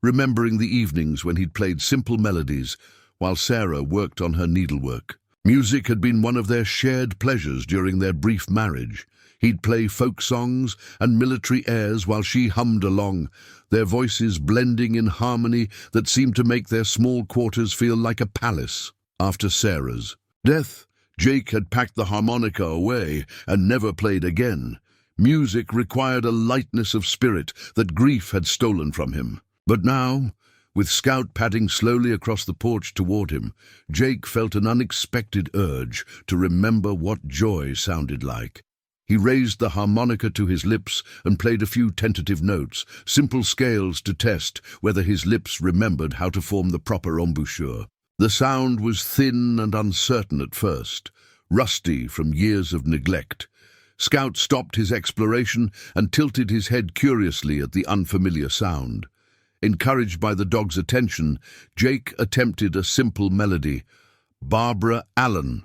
remembering the evenings when he'd played simple melodies while Sarah worked on her needlework. Music had been one of their shared pleasures during their brief marriage. He'd play folk songs and military airs while she hummed along, their voices blending in harmony that seemed to make their small quarters feel like a palace. After Sarah's death, Jake had packed the harmonica away and never played again. Music required a lightness of spirit that grief had stolen from him. But now, with Scout padding slowly across the porch toward him, Jake felt an unexpected urge to remember what joy sounded like. He raised the harmonica to his lips and played a few tentative notes, simple scales to test whether his lips remembered how to form the proper embouchure. The sound was thin and uncertain at first, rusty from years of neglect. Scout stopped his exploration and tilted his head curiously at the unfamiliar sound. Encouraged by the dog's attention, Jake attempted a simple melody, Barbara Allen,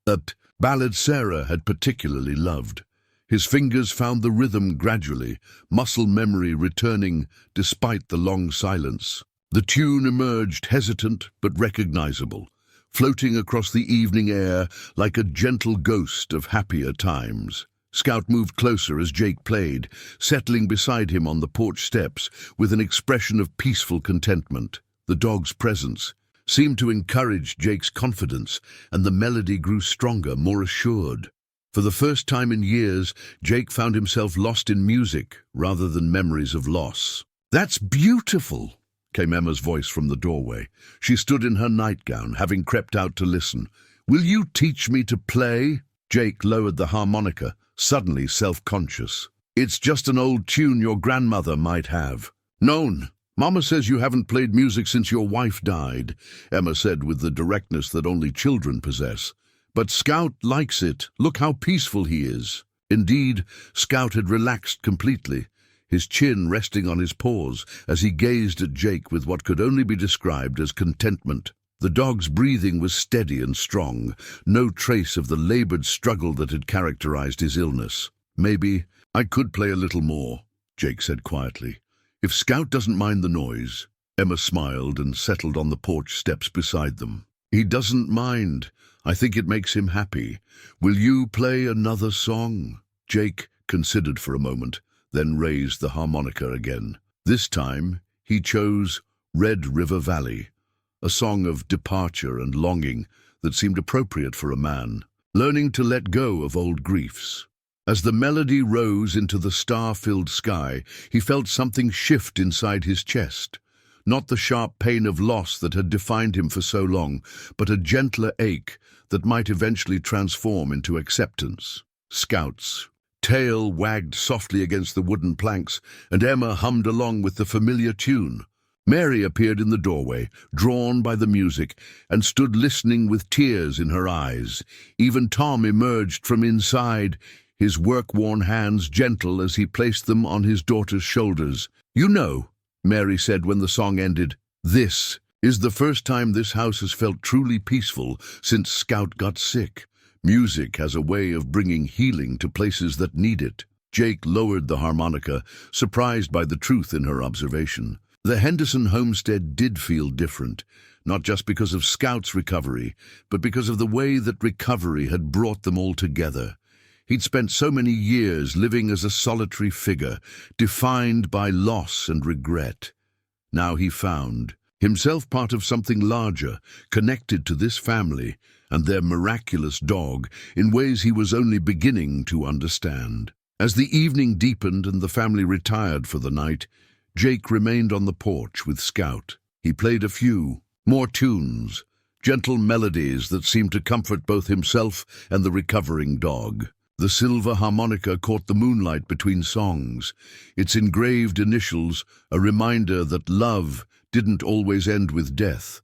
a ballad Sarah had particularly loved. His fingers found the rhythm gradually, muscle memory returning despite the long silence. The tune emerged hesitant but recognizable, floating across the evening air like a gentle ghost of happier times. Scout moved closer as Jake played, settling beside him on the porch steps with an expression of peaceful contentment. The dog's presence seemed to encourage Jake's confidence, and the melody grew stronger, more assured. For the first time in years, Jake found himself lost in music rather than memories of loss. "That's beautiful," came Emma's voice from the doorway. She stood in her nightgown, having crept out to listen. "Will you teach me to play?" Jake lowered the harmonica, suddenly self-conscious. "It's just an old tune your grandmother might have." "No, Mama says you haven't played music since your wife died," Emma said with the directness that only children possess. "But Scout likes it. Look how peaceful he is." Indeed, Scout had relaxed completely, his chin resting on his paws as he gazed at Jake with what could only be described as contentment. The dog's breathing was steady and strong, no trace of the labored struggle that had characterized his illness. "Maybe I could play a little more," Jake said quietly. "If Scout doesn't mind the noise." Emma smiled and settled on the porch steps beside them. "He doesn't mind. I think it makes him happy. Will you play another song?" Jake considered for a moment, then raised the harmonica again. This time, he chose Red River Valley, a song of departure and longing that seemed appropriate for a man, learning to let go of old griefs. As the melody rose into the star-filled sky, he felt something shift inside his chest. Not the sharp pain of loss that had defined him for so long, but a gentler ache that might eventually transform into acceptance. Scout's tail wagged softly against the wooden planks, and Emma hummed along with the familiar tune. Mary appeared in the doorway, drawn by the music, and stood listening with tears in her eyes. Even Tom emerged from inside, his work-worn hands gentle as he placed them on his daughter's shoulders. "You know," Mary said when the song ended, "this is the first time this house has felt truly peaceful since Scout got sick. Music has a way of bringing healing to places that need it." Jake lowered the harmonica, surprised by the truth in her observation. The Henderson homestead did feel different, not just because of Scout's recovery, but because of the way that recovery had brought them all together. He'd spent so many years living as a solitary figure, defined by loss and regret. Now he found himself part of something larger, connected to this family and their miraculous dog in ways he was only beginning to understand. As the evening deepened and the family retired for the night, Jake remained on the porch with Scout. He played a few more tunes, gentle melodies that seemed to comfort both himself and the recovering dog. The silver harmonica caught the moonlight between songs, its engraved initials a reminder that love didn't always end with death.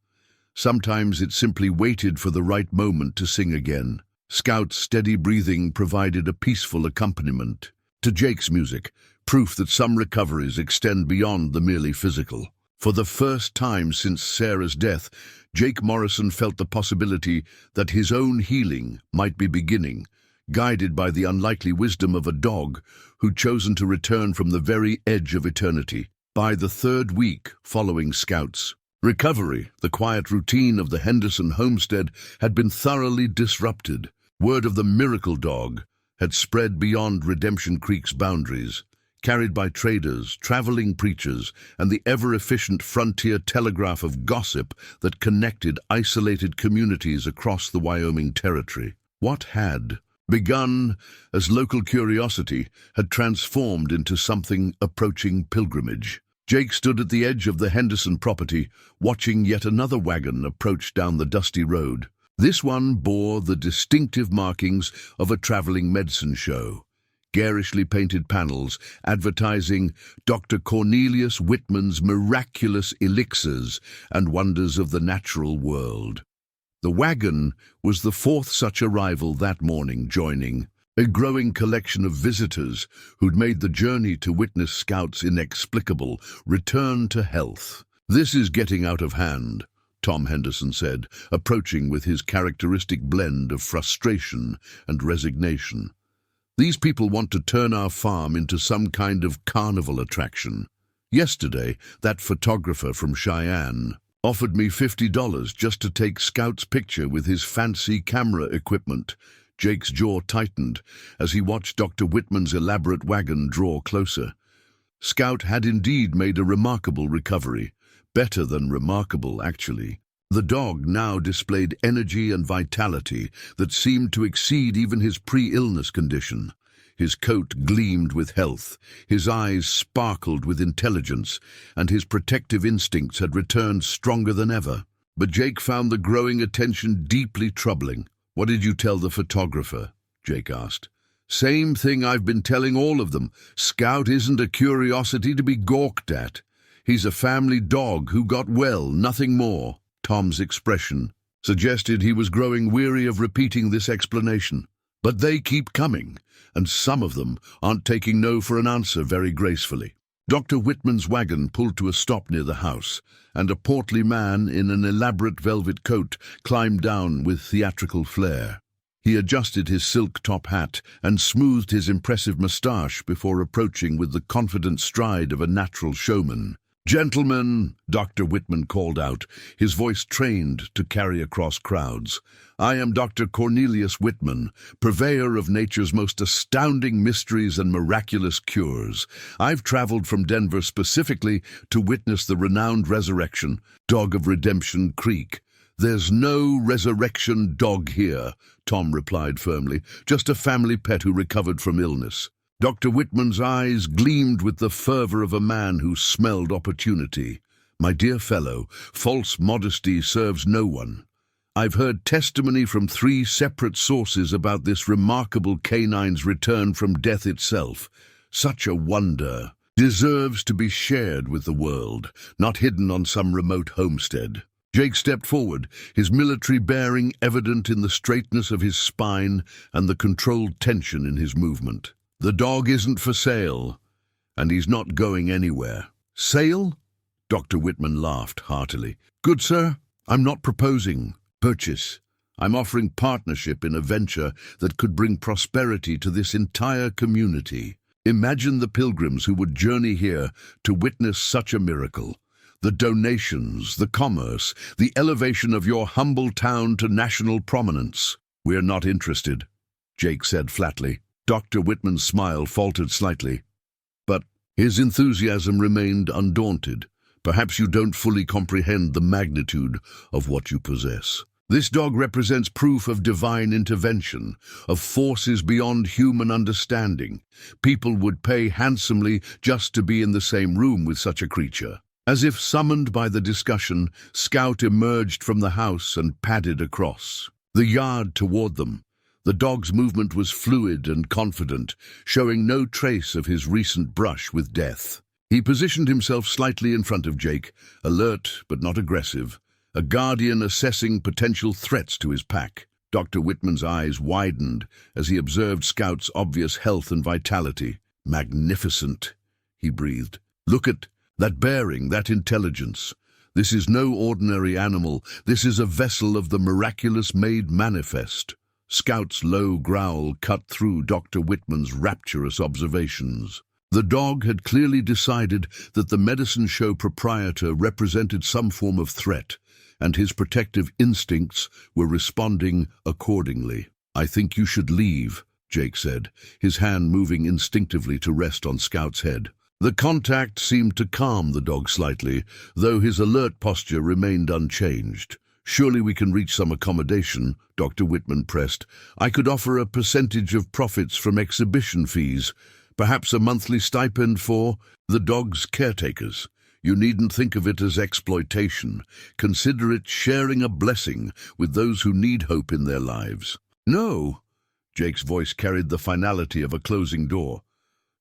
Sometimes it simply waited for the right moment to sing again. Scout's steady breathing provided a peaceful accompaniment to Jake's music, proof that some recoveries extend beyond the merely physical. For the first time since Sarah's death, Jake Morrison felt the possibility that his own healing might be beginning, guided by the unlikely wisdom of a dog who'd chosen to return from the very edge of eternity. By the third week following Scout's recovery, the quiet routine of the Henderson homestead had been thoroughly disrupted. Word of the miracle dog had spread beyond Redemption Creek's boundaries, carried by traders, traveling preachers, and the ever-efficient frontier telegraph of gossip that connected isolated communities across the Wyoming Territory. What had begun as local curiosity had transformed into something approaching pilgrimage. Jake stood at the edge of the Henderson property, watching yet another wagon approach down the dusty road. This one bore the distinctive markings of a traveling medicine show. Garishly painted panels advertising Dr. Cornelius Whitman's miraculous elixirs and wonders of the natural world. The wagon was the fourth such arrival that morning, joining a growing collection of visitors who'd made the journey to witness Scout's inexplicable return to health. "This is getting out of hand," Tom Henderson said, approaching with his characteristic blend of frustration and resignation. "These people want to turn our farm into some kind of carnival attraction. Yesterday, that photographer from Cheyenne offered me $50 just to take Scout's picture with his fancy camera equipment." Jake's jaw tightened as he watched Dr. Whitman's elaborate wagon draw closer. Scout had indeed made a remarkable recovery. Better than remarkable, actually. The dog now displayed energy and vitality that seemed to exceed even his pre-illness condition. His coat gleamed with health, his eyes sparkled with intelligence, and his protective instincts had returned stronger than ever. But Jake found the growing attention deeply troubling. "What did you tell the photographer?" Jake asked. "Same thing I've been telling all of them. Scout isn't a curiosity to be gawked at. He's a family dog who got well, nothing more." Tom's expression suggested he was growing weary of repeating this explanation. "But they keep coming, and some of them aren't taking no for an answer very gracefully." Dr. Whitman's wagon pulled to a stop near the house, and a portly man in an elaborate velvet coat climbed down with theatrical flair. He adjusted his silk top hat and smoothed his impressive moustache before approaching with the confident stride of a natural showman. "Gentlemen," Dr. Whitman called out, his voice trained to carry across crowds, "I am Dr. Cornelius Whitman, purveyor of nature's most astounding mysteries and miraculous cures. I've traveled from Denver specifically to witness the renowned resurrection, dog of Redemption Creek." "There's no resurrection dog here," Tom replied firmly, "just a family pet who recovered from illness." Dr. Whitman's eyes gleamed with the fervor of a man who smelled opportunity. "My dear fellow, false modesty serves no one. I've heard testimony from 3 separate sources about this remarkable canine's return from death itself. Such a wonder deserves to be shared with the world, not hidden on some remote homestead." Jake stepped forward, his military bearing evident in the straightness of his spine and the controlled tension in his movement. "The dog isn't for sale, and he's not going anywhere." "Sale?" Dr. Whitman laughed heartily. "Good sir, I'm not proposing purchase. I'm offering partnership in a venture that could bring prosperity to this entire community. Imagine the pilgrims who would journey here to witness such a miracle. The donations, the commerce, the elevation of your humble town to national prominence." "We're not interested," Jake said flatly. Dr. Whitman's smile faltered slightly, but his enthusiasm remained undaunted. "Perhaps you don't fully comprehend the magnitude of what you possess. This dog represents proof of divine intervention, of forces beyond human understanding. People would pay handsomely just to be in the same room with such a creature." As if summoned by the discussion, Scout emerged from the house and padded across the yard toward them. The dog's movement was fluid and confident, showing no trace of his recent brush with death. He positioned himself slightly in front of Jake, alert but not aggressive, a guardian assessing potential threats to his pack. Dr. Whitman's eyes widened as he observed Scout's obvious health and vitality. "Magnificent," he breathed. "Look at that bearing, that intelligence. This is no ordinary animal. This is a vessel of the miraculous made manifest." Scout's low growl cut through Dr. Whitman's rapturous observations. The dog had clearly decided that the medicine show proprietor represented some form of threat, and his protective instincts were responding accordingly. "I think you should leave," Jake said, his hand moving instinctively to rest on Scout's head. The contact seemed to calm the dog slightly, though his alert posture remained unchanged. "Surely we can reach some accommodation," Dr. Whitman pressed. "I could offer a percentage of profits from exhibition fees, perhaps a monthly stipend for the dog's caretakers. You needn't think of it as exploitation. Consider it sharing a blessing with those who need hope in their lives." "No," Jake's voice carried the finality of a closing door.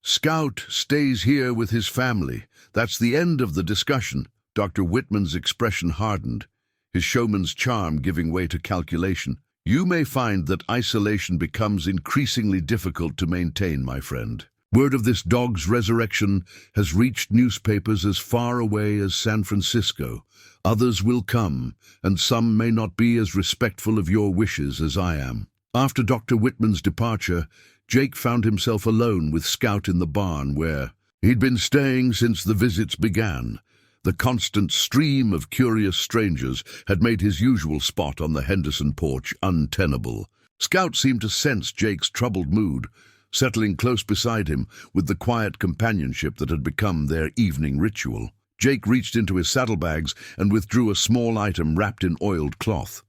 "Scout stays here with his family. That's the end of the discussion." Dr. Whitman's expression hardened, his showman's charm giving way to calculation. "You may find that isolation becomes increasingly difficult to maintain, my friend. Word of this dog's resurrection has reached newspapers as far away as San Francisco. Others will come, and some may not be as respectful of your wishes as I am." After Dr. Whitman's departure, Jake found himself alone with Scout in the barn where he'd been staying since the visits began. The constant stream of curious strangers had made his usual spot on the Henderson porch untenable. Scout seemed to sense Jake's troubled mood, settling close beside him with the quiet companionship that had become their evening ritual. Jake reached into his saddlebags and withdrew a small item wrapped in oiled cloth,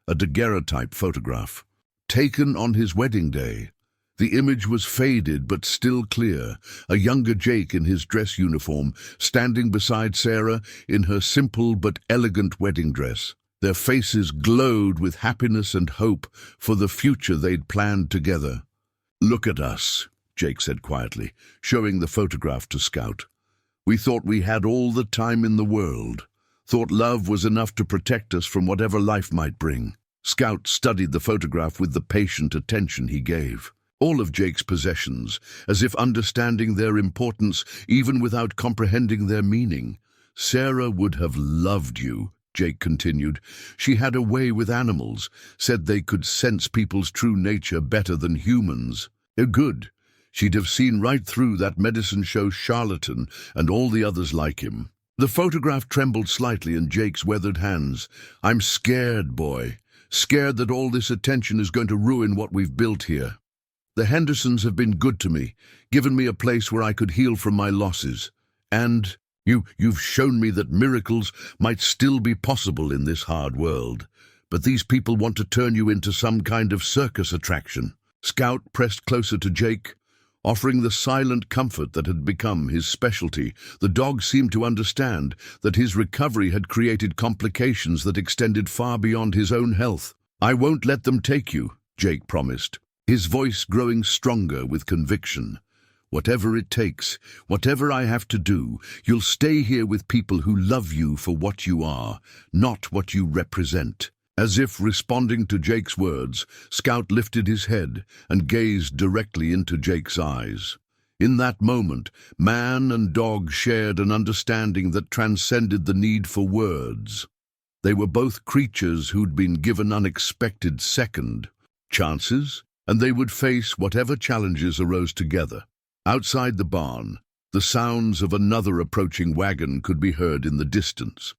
a daguerreotype photograph, taken on his wedding day. The image was faded but still clear, a younger Jake in his dress uniform, standing beside Sarah in her simple but elegant wedding dress. Their faces glowed with happiness and hope for the future they'd planned together. "Look at us," Jake said quietly, showing the photograph to Scout. "We thought we had all the time in the world, thought love was enough to protect us from whatever life might bring." Scout studied the photograph with the patient attention he gave. All of Jake's possessions, as if understanding their importance even without comprehending their meaning. "Sarah would have loved you," Jake continued. "She had a way with animals, said they could sense people's true nature better than humans. Good. She'd have seen right through that medicine show charlatan and all the others like him." The photograph trembled slightly in Jake's weathered hands. "I'm scared, boy. Scared that all this attention is going to ruin what we've built here. The Hendersons have been good to me, given me a place where I could heal from my losses. And you've shown me that miracles might still be possible in this hard world. But these people want to turn you into some kind of circus attraction." Scout pressed closer to Jake, offering the silent comfort that had become his specialty. The dog seemed to understand that his recovery had created complications that extended far beyond his own health. "I won't let them take you," Jake promised, his voice growing stronger with conviction. "Whatever it takes, whatever I have to do, you'll stay here with people who love you for what you are, not what you represent." As if responding to Jake's words, Scout lifted his head and gazed directly into Jake's eyes. In that moment, man and dog shared an understanding that transcended the need for words. They were both creatures who'd been given unexpected second chances, and they would face whatever challenges arose together. Outside the barn, the sounds of another approaching wagon could be heard in the distance.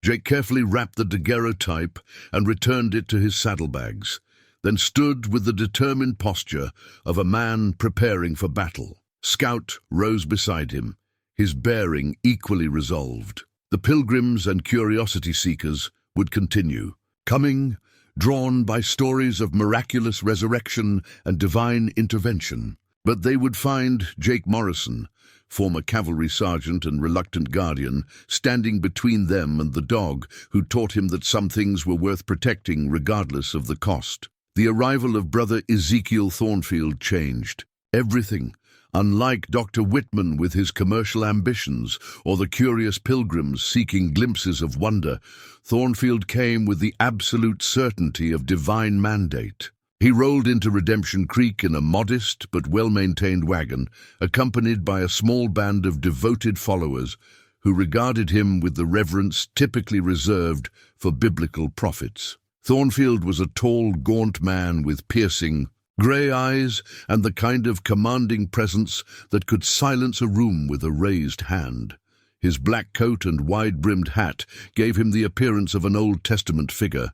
Jake carefully wrapped the daguerreotype and returned it to his saddlebags, then stood with the determined posture of a man preparing for battle. Scout rose beside him, his bearing equally resolved. The pilgrims and curiosity seekers would continue, coming, drawn by stories of miraculous resurrection and divine intervention. But they would find Jake Morrison, former cavalry sergeant and reluctant guardian, standing between them and the dog, who taught him that some things were worth protecting regardless of the cost. The arrival of Brother Ezekiel Thornfield changed everything. Unlike Dr. Whitman with his commercial ambitions or the curious pilgrims seeking glimpses of wonder, Thornfield came with the absolute certainty of divine mandate. He rolled into Redemption Creek in a modest but well-maintained wagon, accompanied by a small band of devoted followers who regarded him with the reverence typically reserved for biblical prophets. Thornfield was a tall, gaunt man with piercing, grey eyes and the kind of commanding presence that could silence a room with a raised hand. His black coat and wide-brimmed hat gave him the appearance of an Old Testament figure,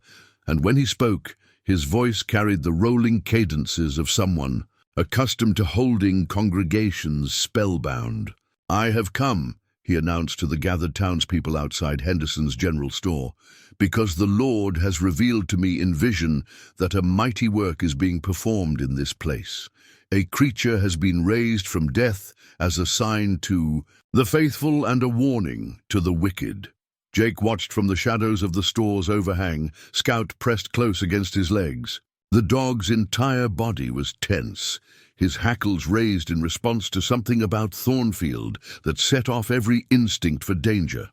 and when he spoke, his voice carried the rolling cadences of someone accustomed to holding congregations spellbound. "I have come," he announced to the gathered townspeople outside Henderson's general store, "because the Lord has revealed to me in vision that a mighty work is being performed in this place. A creature has been raised from death as a sign to the faithful and a warning to the wicked." Jake watched from the shadows of the store's overhang, Scout pressed close against his legs. The dog's entire body was tense, his hackles raised in response to something about Thornfield that set off every instinct for danger.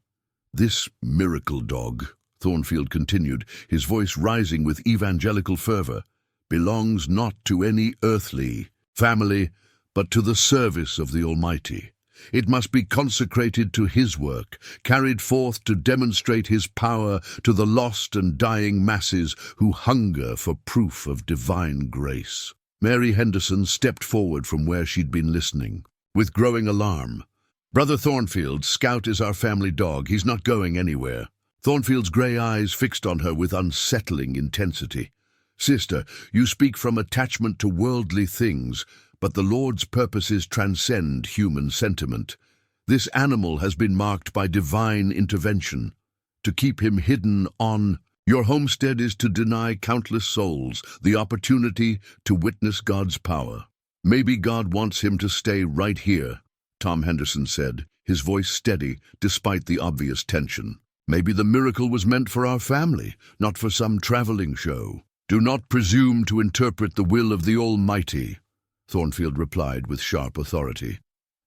"This miracle dog," Thornfield continued, his voice rising with evangelical fervor, "belongs not to any earthly family, but to the service of the Almighty. It must be consecrated to His work, carried forth to demonstrate His power to the lost and dying masses who hunger for proof of divine grace." Mary Henderson stepped forward from where she'd been listening, with growing alarm. "Brother Thornfield, Scout is our family dog. He's not going anywhere." Thornfield's grey eyes fixed on her with unsettling intensity. "Sister, you speak from attachment to worldly things, but the Lord's purposes transcend human sentiment. This animal has been marked by divine intervention. To keep him hidden on your homestead is to deny countless souls the opportunity to witness God's power. Maybe God wants him to stay right here," Tom Henderson said, his voice steady despite the obvious tension. "Maybe the miracle was meant for our family, not for some traveling show." "Do not presume to interpret the will of the Almighty," Thornfield replied with sharp authority.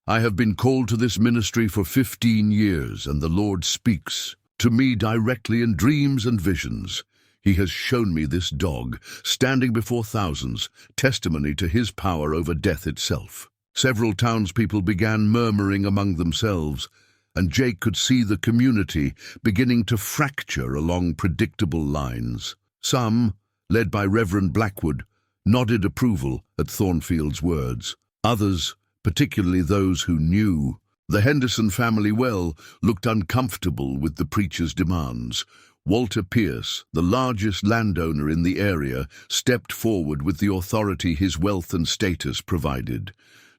"I have been called to this ministry for 15 years, and the Lord speaks to me directly in dreams and visions. He has shown me this dog, standing before thousands, testimony to His power over death itself." Several townspeople began murmuring among themselves, and Jake could see the community beginning to fracture along predictable lines. Some, led by Reverend Blackwood, nodded approval at Thornfield's words. Others, particularly those who knew the Henderson family well, looked uncomfortable with the preacher's demands. Walter Pierce, the largest landowner in the area, stepped forward with the authority his wealth and status provided.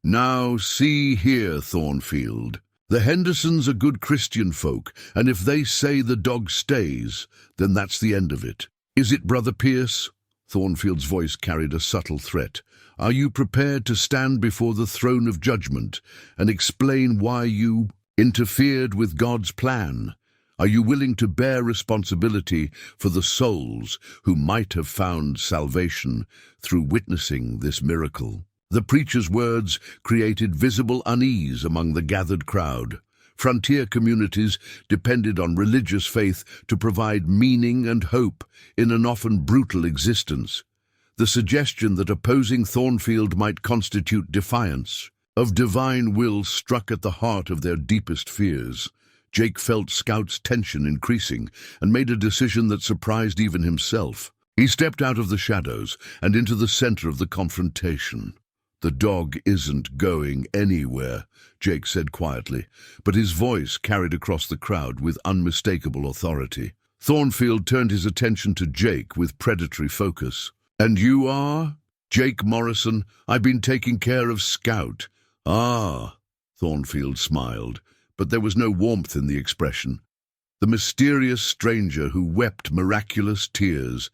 "Now see here, Thornfield. The Hendersons are good Christian folk, and if they say the dog stays, then that's the end of it. Is it, Brother Pierce?" Thornfield's voice carried a subtle threat. "Are you prepared to stand before the throne of judgment and explain why you interfered with God's plan? Are you willing to bear responsibility for the souls who might have found salvation through witnessing this miracle?" The preacher's words created visible unease among the gathered crowd. Frontier communities depended on religious faith to provide meaning and hope in an often brutal existence. The suggestion that opposing Thornfield might constitute defiance of divine will struck at the heart of their deepest fears. Jake felt Scout's tension increasing and made a decision that surprised even himself. He stepped out of the shadows and into the center of the confrontation. "The dog isn't going anywhere," Jake said quietly, but his voice carried across the crowd with unmistakable authority. Thornfield turned his attention to Jake with predatory focus. "And you are?" "Jake Morrison. I've been taking care of Scout." "Ah," Thornfield smiled, but there was no warmth in the expression. The mysterious stranger who wept miraculous tears.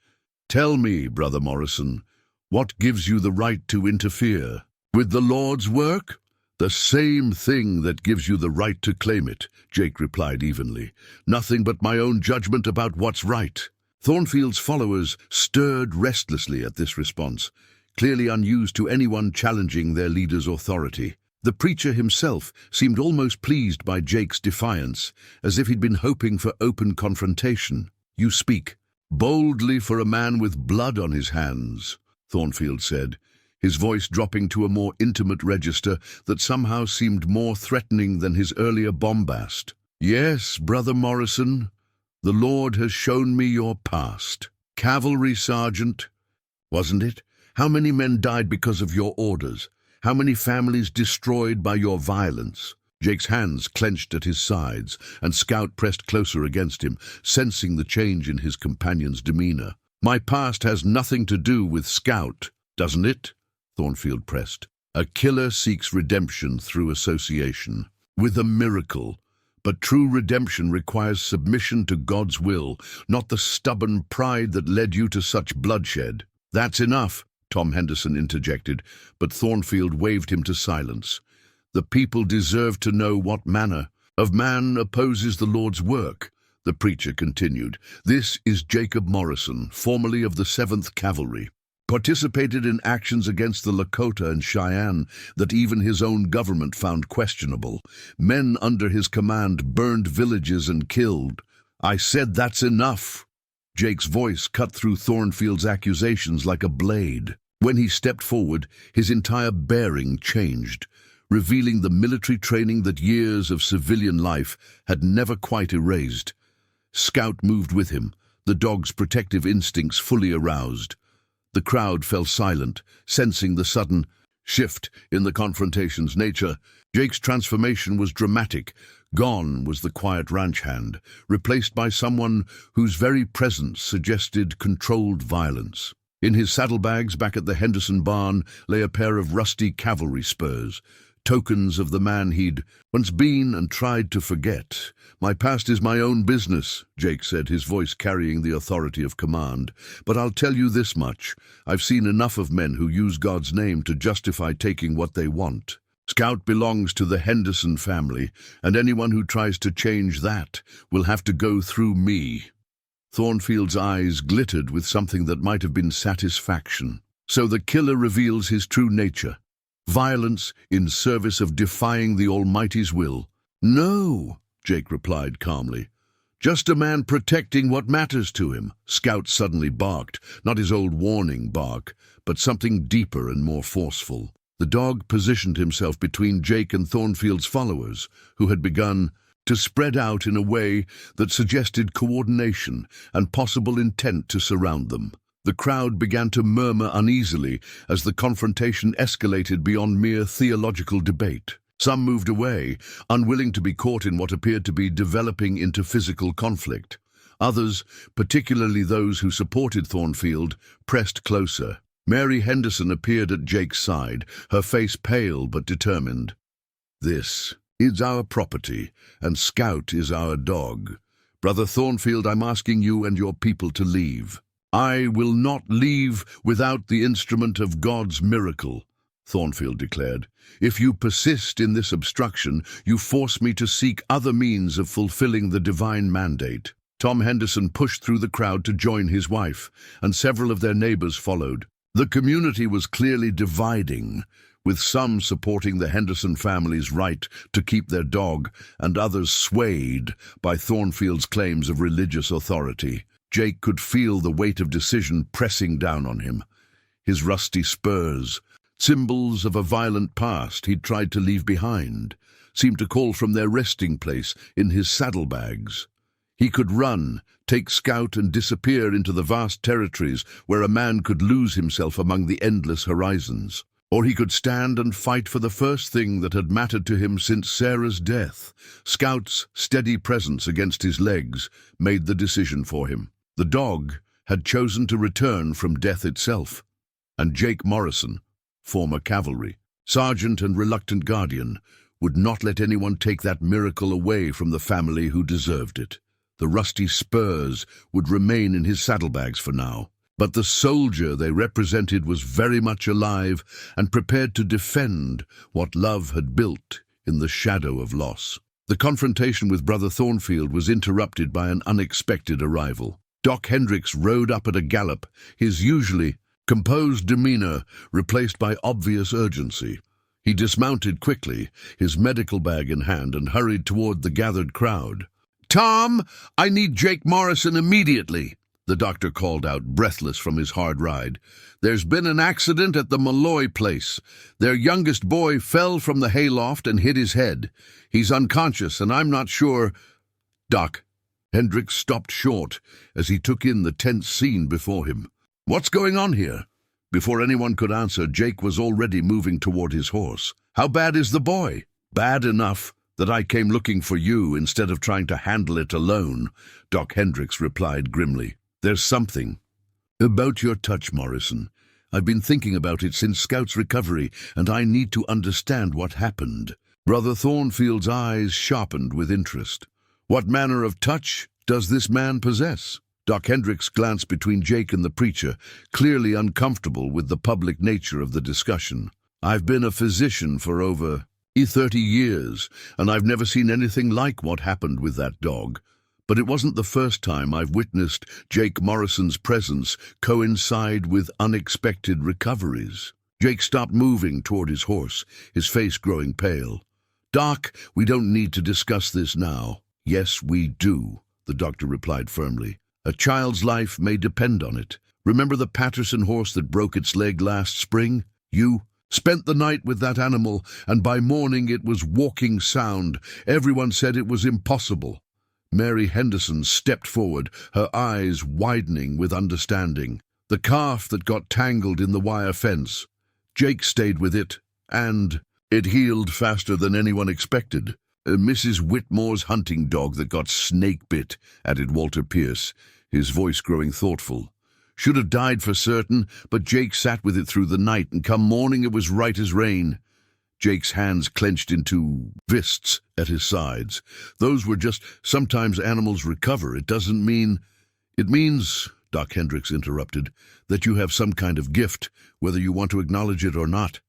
"Tell me, Brother Morrison, what gives you the right to interfere with the Lord's work?" "The same thing that gives you the right to claim it," Jake replied evenly. "Nothing but my own judgment about what's right." Thornfield's followers stirred restlessly at this response, clearly unused to anyone challenging their leader's authority. The preacher himself seemed almost pleased by Jake's defiance, as if he'd been hoping for open confrontation. "You speak boldly for a man with blood on his hands," Thornfield said, his voice dropping to a more intimate register that somehow seemed more threatening than his earlier bombast. "Yes, Brother Morrison, the Lord has shown me your past. Cavalry sergeant, wasn't it? How many men died because of your orders? How many families destroyed by your violence? Jake's hands clenched at his sides, and Scout pressed closer against him, sensing the change in his companion's demeanor. My past has nothing to do with Scout, doesn't it? Thornfield pressed. A killer seeks redemption through association, with a miracle. But true redemption requires submission to God's will, not the stubborn pride that led you to such bloodshed. That's enough, Tom Henderson interjected, but Thornfield waved him to silence. The people deserve to know what manner of man opposes the Lord's work, the preacher continued. This is Jacob Morrison, formerly of the 7th Cavalry. Participated in actions against the Lakota and Cheyenne that even his own government found questionable. Men under his command burned villages and killed. I said that's enough. Jake's voice cut through Thornfield's accusations like a blade. When he stepped forward, his entire bearing changed, revealing the military training that years of civilian life had never quite erased. Scout moved with him, the dog's protective instincts fully aroused. The crowd fell silent, sensing the sudden shift in the confrontation's nature. Jake's transformation was dramatic. Gone was the quiet ranch hand, replaced by someone whose very presence suggested controlled violence. In his saddlebags back at the Henderson barn lay a pair of rusty cavalry spurs, tokens of the man he'd once been and tried to forget. My past is my own business, Jake said, his voice carrying the authority of command. But I'll tell you this much. I've seen enough of men who use God's name to justify taking what they want. Scout belongs to the Henderson family, and anyone who tries to change that will have to go through me. Thornfield's eyes glittered with something that might have been satisfaction. So the killer reveals his true nature. Violence in service of defying the Almighty's will. No, Jake replied calmly. Just a man protecting what matters to him. Scout suddenly barked, not his old warning bark, but something deeper and more forceful. The dog positioned himself between Jake and Thornfield's followers, who had begun to spread out in a way that suggested coordination and possible intent to surround them. The crowd began to murmur uneasily as the confrontation escalated beyond mere theological debate. Some moved away, unwilling to be caught in what appeared to be developing into physical conflict. Others, particularly those who supported Thornfield, pressed closer. Mary Henderson appeared at Jake's side, her face pale but determined. This is our property, and Scout is our dog. Brother Thornfield, I'm asking you and your people to leave. I will not leave without the instrument of God's miracle, Thornfield declared. If you persist in this obstruction, you force me to seek other means of fulfilling the divine mandate. Tom Henderson pushed through the crowd to join his wife, and several of their neighbors followed. The community was clearly dividing, with some supporting the Henderson family's right to keep their dog, and others swayed by Thornfield's claims of religious authority. Jake could feel the weight of decision pressing down on him. His rusty spurs, symbols of a violent past he'd tried to leave behind, seemed to call from their resting place in his saddlebags. He could run, take Scout, and disappear into the vast territories where a man could lose himself among the endless horizons. Or he could stand and fight for the first thing that had mattered to him since Sarah's death. Scout's steady presence against his legs made the decision for him. The dog had chosen to return from death itself, and Jake Morrison, former cavalry, sergeant and reluctant guardian, would not let anyone take that miracle away from the family who deserved it. The rusty spurs would remain in his saddlebags for now, but the soldier they represented was very much alive and prepared to defend what love had built in the shadow of loss. The confrontation with Brother Thornfield was interrupted by an unexpected arrival. Doc Hendricks rode up at a gallop, his usually composed demeanor replaced by obvious urgency. He dismounted quickly, his medical bag in hand, and hurried toward the gathered crowd. "Tom, I need Jake Morrison immediately," the doctor called out, breathless from his hard ride. "There's been an accident at the Malloy place. Their youngest boy fell from the hayloft and hit his head. He's unconscious, and I'm not sure—" "Doc, Hendricks stopped short as he took in the tense scene before him. "What's going on here?" Before anyone could answer, Jake was already moving toward his horse. "How bad is the boy?" "Bad enough that I came looking for you instead of trying to handle it alone," Doc Hendricks replied grimly. "There's something about your touch, Morrison. I've been thinking about it since Scout's recovery, and I need to understand what happened." Brother Thornfield's eyes sharpened with interest. "What manner of touch does this man possess?" Doc Hendricks glanced between Jake and the preacher, clearly uncomfortable with the public nature of the discussion. "I've been a physician for over 30 years, and I've never seen anything like what happened with that dog. But it wasn't the first time I've witnessed Jake Morrison's presence coincide with unexpected recoveries." Jake stopped moving toward his horse, his face growing pale. "Doc, we don't need to discuss this now." "Yes, we do," the doctor replied firmly. "A child's life may depend on it. Remember the Patterson horse that broke its leg last spring? You spent the night with that animal, and by morning it was walking sound. Everyone said it was impossible." Mary Henderson stepped forward, her eyes widening with understanding. "The calf that got tangled in the wire fence. Jake stayed with it, and it healed faster than anyone expected." "Mrs. Whitmore's hunting dog that got snake-bit," added Walter Pierce, his voice growing thoughtful. "Should have died for certain, but Jake sat with it through the night, and come morning it was right as rain." Jake's hands clenched into fists at his sides. "Those were just sometimes animals recover. It doesn't mean—" "It means," Doc Hendricks interrupted, "that you have some kind of gift, whether you want to acknowledge it or not.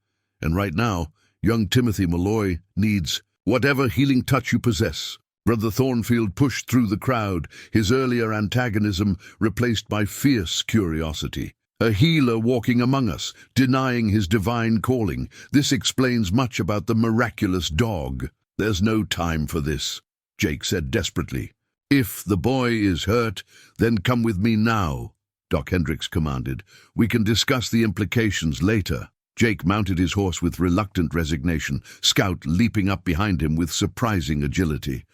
And right now, young Timothy Malloy needs whatever healing touch you possess." Brother Thornfield pushed through the crowd, his earlier antagonism replaced by fierce curiosity. "A healer walking among us, denying his divine calling. This explains much about the miraculous dog." "There's no time for this," Jake said desperately. "If the boy is hurt, then come with me now," Doc Hendricks commanded. "We can discuss the implications later." Jake mounted his horse with reluctant resignation, Scout leaping up behind him with surprising agility.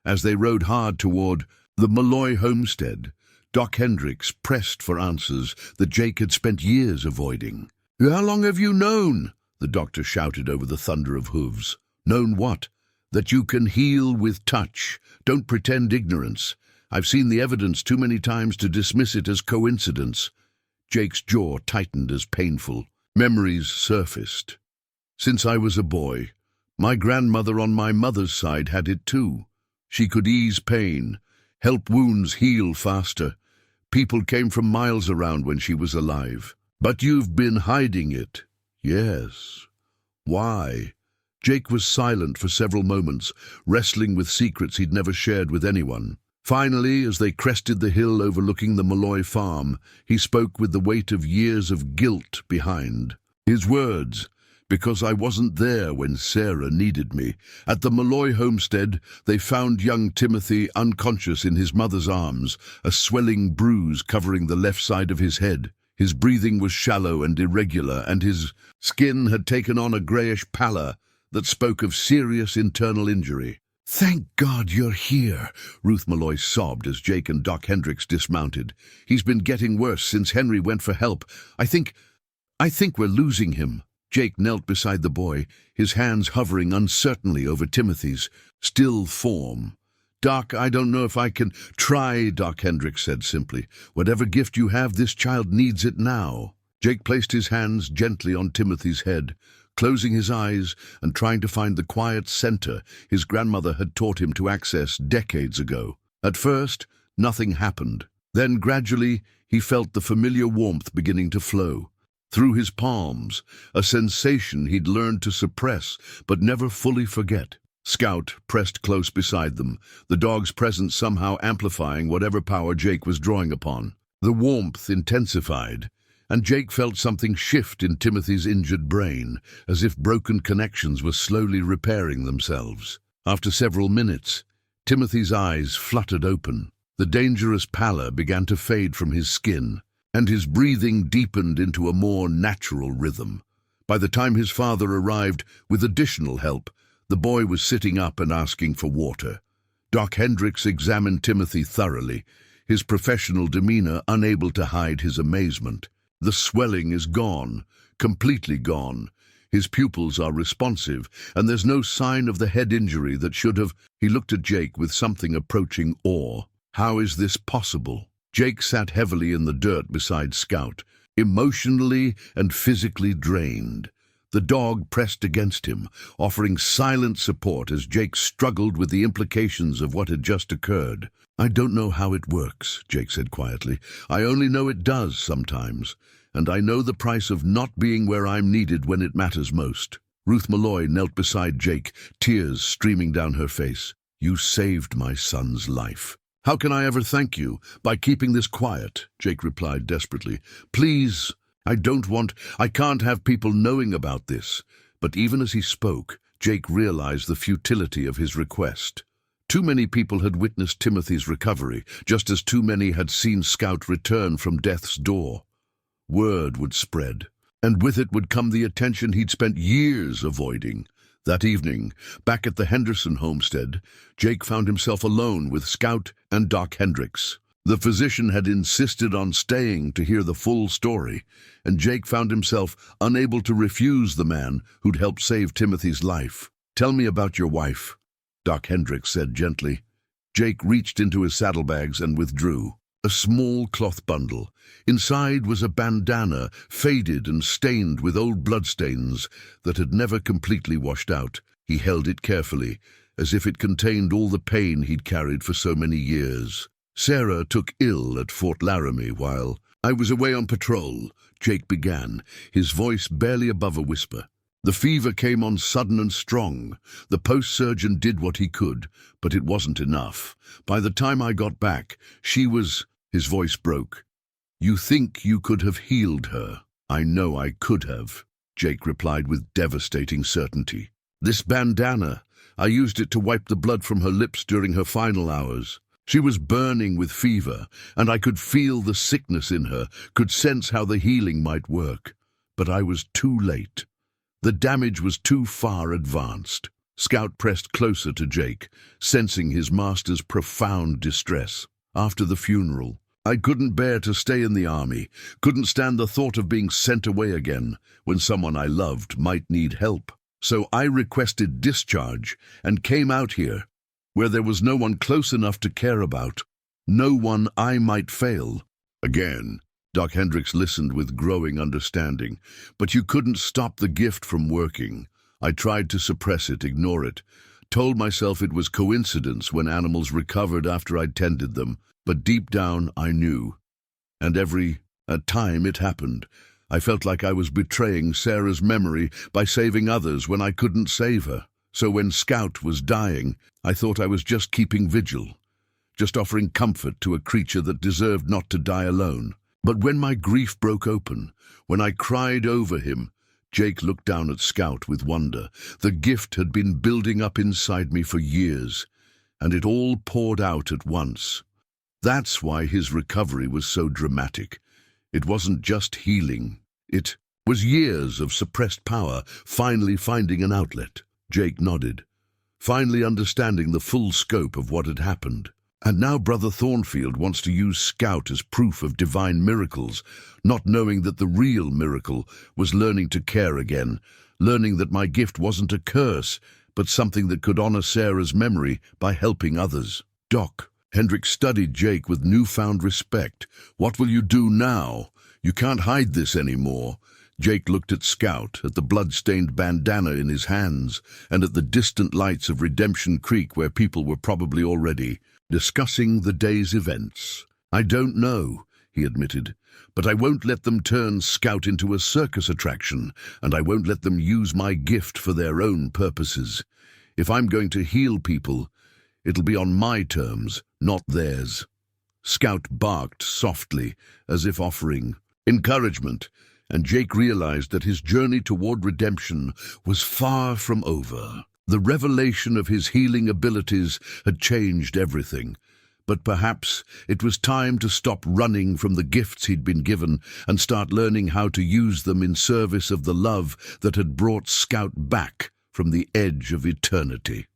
As they rode hard toward the Malloy homestead, Doc Hendricks pressed for answers that Jake had spent years avoiding. "How long have you known?" the doctor shouted over the thunder of hooves. "Known what?" "That you can heal with touch. Don't pretend ignorance. I've seen the evidence too many times to dismiss it as coincidence." Jake's jaw tightened as painful memories surfaced. "Since I was a boy, my grandmother on my mother's side had it too. She could ease pain, help wounds heal faster. People came from miles around when she was alive." "But you've been hiding it." "Yes." "Why?" Jake was silent for several moments, wrestling with secrets he'd never shared with anyone. Finally, as they crested the hill overlooking the Malloy farm, he spoke with the weight of years of guilt behind. His words, "Because I wasn't there when Sarah needed me." At the Malloy homestead, they found young Timothy unconscious in his mother's arms, a swelling bruise covering the left side of his head. His breathing was shallow and irregular, and his skin had taken on a grayish pallor that spoke of serious internal injury. "Thank God you're here," Ruth Malloy sobbed as Jake and Doc Hendricks dismounted. "He's been getting worse since Henry went for help. I think we're losing him." Jake knelt beside the boy, his hands hovering uncertainly over Timothy's still form. "Doc, I don't know if I can—" "Try," Doc Hendricks said simply. "Whatever gift you have, this child needs it now." Jake placed his hands gently on Timothy's head, closing his eyes and trying to find the quiet center his grandmother had taught him to access decades ago. At first, nothing happened. Then, gradually, he felt the familiar warmth beginning to flow through his palms, a sensation he'd learned to suppress but never fully forget. Scout pressed close beside them, the dog's presence somehow amplifying whatever power Jake was drawing upon. The warmth intensified, and Jake felt something shift in Timothy's injured brain, as if broken connections were slowly repairing themselves. After several minutes, Timothy's eyes fluttered open. The dangerous pallor began to fade from his skin, and his breathing deepened into a more natural rhythm. By the time his father arrived with additional help, the boy was sitting up and asking for water. Doc Hendricks examined Timothy thoroughly, his professional demeanor unable to hide his amazement. The swelling is gone, completely gone. His pupils are responsive, and there's no sign of the head injury that should have. He looked at Jake with something approaching awe. How is this possible? Jake sat heavily in the dirt beside Scout, emotionally and physically drained. The dog pressed against him, offering silent support as Jake struggled with the implications of what had just occurred. "I don't know how it works," Jake said quietly. "I only know it does sometimes, and I know the price of not being where I'm needed when it matters most." Ruth Malloy knelt beside Jake, tears streaming down her face. "You saved my son's life." "How can I ever thank you? By keeping this quiet," Jake replied desperately. "Please, I can't have people knowing about this." But even as he spoke, Jake realized the futility of his request. Too many people had witnessed Timothy's recovery, just as too many had seen Scout return from death's door. Word would spread, and with it would come the attention he'd spent years avoiding. That evening, back at the Henderson homestead, Jake found himself alone with Scout and Doc Hendricks. The physician had insisted on staying to hear the full story, and Jake found himself unable to refuse the man who'd helped save Timothy's life. "Tell me about your wife," Doc Hendricks said gently. Jake reached into his saddlebags and withdrew. A small cloth bundle. Inside was a bandana, faded and stained with old bloodstains that had never completely washed out. He held it carefully, as if it contained all the pain he'd carried for so many years. "Sarah took ill at Fort Laramie while I was away on patrol," Jake began, his voice barely above a whisper. "The fever came on sudden and strong. The post-surgeon did what he could, but it wasn't enough. By the time I got back, she was..." His voice broke. "You think you could have healed her?" "I know I could have," Jake replied with devastating certainty. "This bandana, I used it to wipe the blood from her lips during her final hours. She was burning with fever, and I could feel the sickness in her, could sense how the healing might work. But I was too late. The damage was too far advanced." Scout pressed closer to Jake, sensing his master's profound distress. "After the funeral, I couldn't bear to stay in the army, couldn't stand the thought of being sent away again when someone I loved might need help. So I requested discharge and came out here, where there was no one close enough to care about, no one I might fail." Again, Doc Hendricks listened with growing understanding. "But you couldn't stop the gift from working. I tried to suppress it, ignore it. Told myself it was coincidence when animals recovered after I'd tended them. But deep down, I knew. And at time it happened. I felt like I was betraying Sarah's memory by saving others when I couldn't save her. So when Scout was dying, I thought I was just keeping vigil, just offering comfort to a creature that deserved not to die alone. But when my grief broke open, when I cried over him..." Jake looked down at Scout with wonder. "The gift had been building up inside me for years, and it all poured out at once. That's why his recovery was so dramatic. It wasn't just healing. It was years of suppressed power finally finding an outlet." Jake nodded, finally understanding the full scope of what had happened. "And now Brother Thornfield wants to use Scout as proof of divine miracles, not knowing that the real miracle was learning to care again, learning that my gift wasn't a curse, but something that could honor Sarah's memory by helping others." "Doc," Hendricks studied Jake with newfound respect. "What will you do now? You can't hide this anymore." Jake looked at Scout, at the blood-stained bandana in his hands, and at the distant lights of Redemption Creek where people were probably already discussing the day's events. "I don't know," he admitted, "but I won't let them turn Scout into a circus attraction, and I won't let them use my gift for their own purposes. If I'm going to heal people, it'll be on my terms, not theirs." Scout barked softly, as if offering encouragement, and Jake realized that his journey toward redemption was far from over. The revelation of his healing abilities had changed everything. But perhaps it was time to stop running from the gifts he'd been given and start learning how to use them in service of the love that had brought Scout back from the edge of eternity.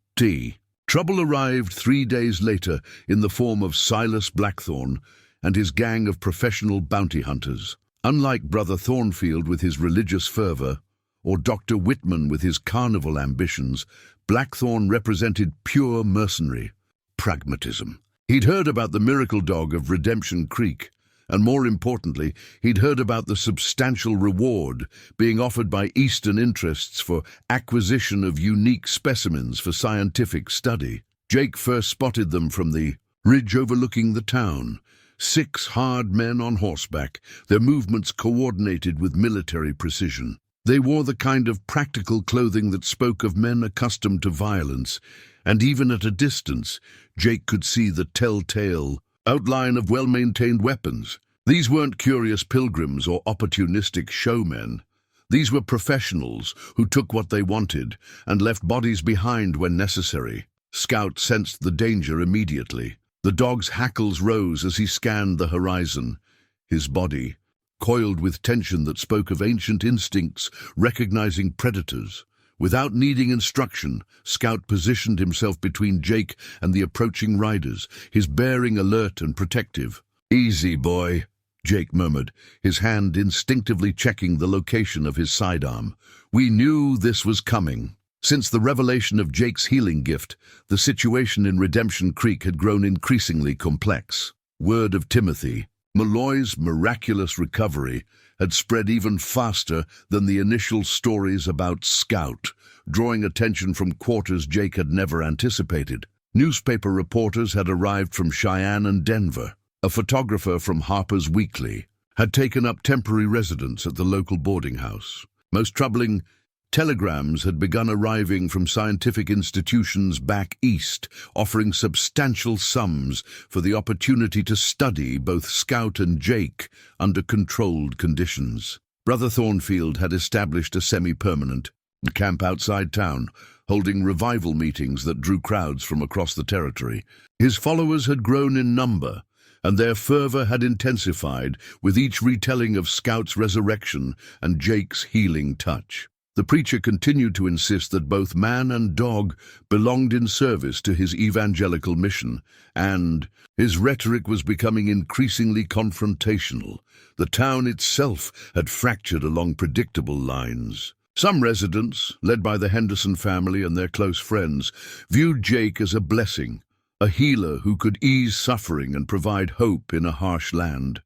Trouble arrived 3 days later in the form of Silas Blackthorne and his gang of professional bounty hunters. Unlike Brother Thornfield with his religious fervor, or Dr. Whitman with his carnival ambitions, Blackthorne represented pure mercenary pragmatism. He'd heard about the miracle dog of Redemption Creek, and more importantly, he'd heard about the substantial reward being offered by Eastern interests for acquisition of unique specimens for scientific study. Jake first spotted them from the ridge overlooking the town. 6 hard men on horseback, their movements coordinated with military precision. They wore the kind of practical clothing that spoke of men accustomed to violence, and even at a distance, Jake could see the telltale outline of well-maintained weapons. These weren't curious pilgrims or opportunistic showmen. These were professionals who took what they wanted and left bodies behind when necessary. Scout sensed the danger immediately. The dog's hackles rose as he scanned the horizon. His body, coiled with tension that spoke of ancient instincts, recognizing predators. Without needing instruction, Scout positioned himself between Jake and the approaching riders, his bearing alert and protective. "Easy, boy," Jake murmured, his hand instinctively checking the location of his sidearm. "We knew this was coming." Since the revelation of Jake's healing gift, the situation in Redemption Creek had grown increasingly complex. Word of Timothy, Malloy's miraculous recovery, had spread even faster than the initial stories about Scout, drawing attention from quarters Jake had never anticipated. Newspaper reporters had arrived from Cheyenne and Denver. A photographer from Harper's Weekly had taken up temporary residence at the local boarding house. Most troubling, telegrams had begun arriving from scientific institutions back east, offering substantial sums for the opportunity to study both Scout and Jake under controlled conditions. Brother Thornfield had established a semi-permanent camp outside town, holding revival meetings that drew crowds from across the territory. His followers had grown in number, and their fervor had intensified with each retelling of Scout's resurrection and Jake's healing touch. The preacher continued to insist that both man and dog belonged in service to his evangelical mission, and his rhetoric was becoming increasingly confrontational. The town itself had fractured along predictable lines. Some residents, led by the Henderson family and their close friends, viewed Jake as a blessing, a healer who could ease suffering and provide hope in a harsh land.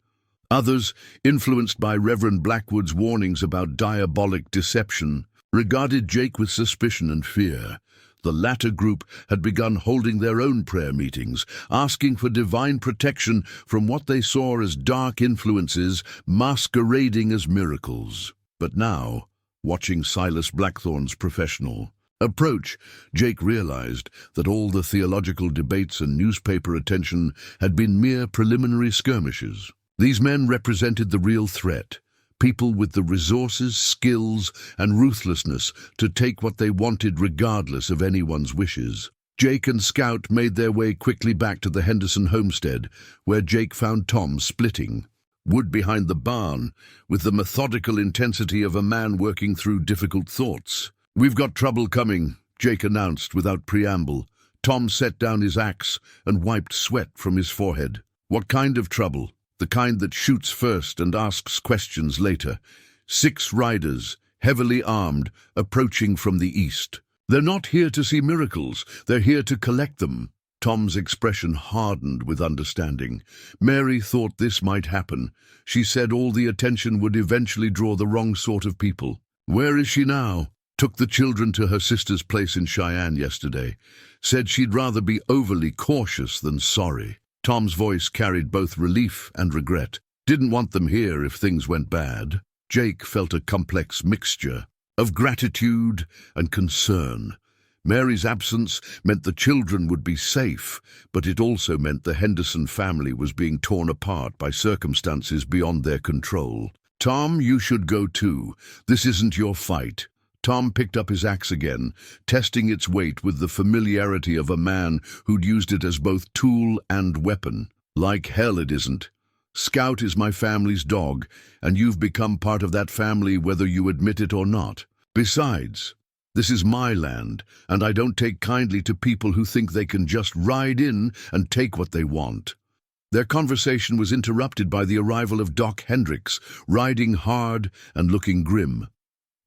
Others, influenced by Reverend Blackwood's warnings about diabolic deception, regarded Jake with suspicion and fear. The latter group had begun holding their own prayer meetings, asking for divine protection from what they saw as dark influences masquerading as miracles. But now, watching Silas Blackthorne's professional approach, Jake realized that all the theological debates and newspaper attention had been mere preliminary skirmishes. These men represented the real threat, people with the resources, skills, and ruthlessness to take what they wanted regardless of anyone's wishes. Jake and Scout made their way quickly back to the Henderson homestead, where Jake found Tom splitting wood behind the barn with the methodical intensity of a man working through difficult thoughts. "We've got trouble coming," Jake announced without preamble. Tom set down his axe and wiped sweat from his forehead. "What kind of trouble?" "The kind that shoots first and asks questions later. 6 riders, heavily armed, approaching from the east. They're not here to see miracles, they're here to collect them." Tom's expression hardened with understanding. Mary thought this might happen. She said all the attention would eventually draw the wrong sort of people. "Where is she now?" "Took the children to her sister's place in Cheyenne yesterday. Said she'd rather be overly cautious than sorry." Tom's voice carried both relief and regret. "Didn't want them here if things went bad." Jake felt a complex mixture of gratitude and concern. Mary's absence meant the children would be safe, but it also meant the Henderson family was being torn apart by circumstances beyond their control. "Tom, you should go too. This isn't your fight." Tom picked up his axe again, testing its weight with the familiarity of a man who'd used it as both tool and weapon. "Like hell it isn't. Scout is my family's dog, and you've become part of that family whether you admit it or not. Besides, This is my land, and I don't take kindly to people who think they can just ride in and take what they want." Their conversation was interrupted by the arrival of Doc Hendricks, riding hard and looking grim.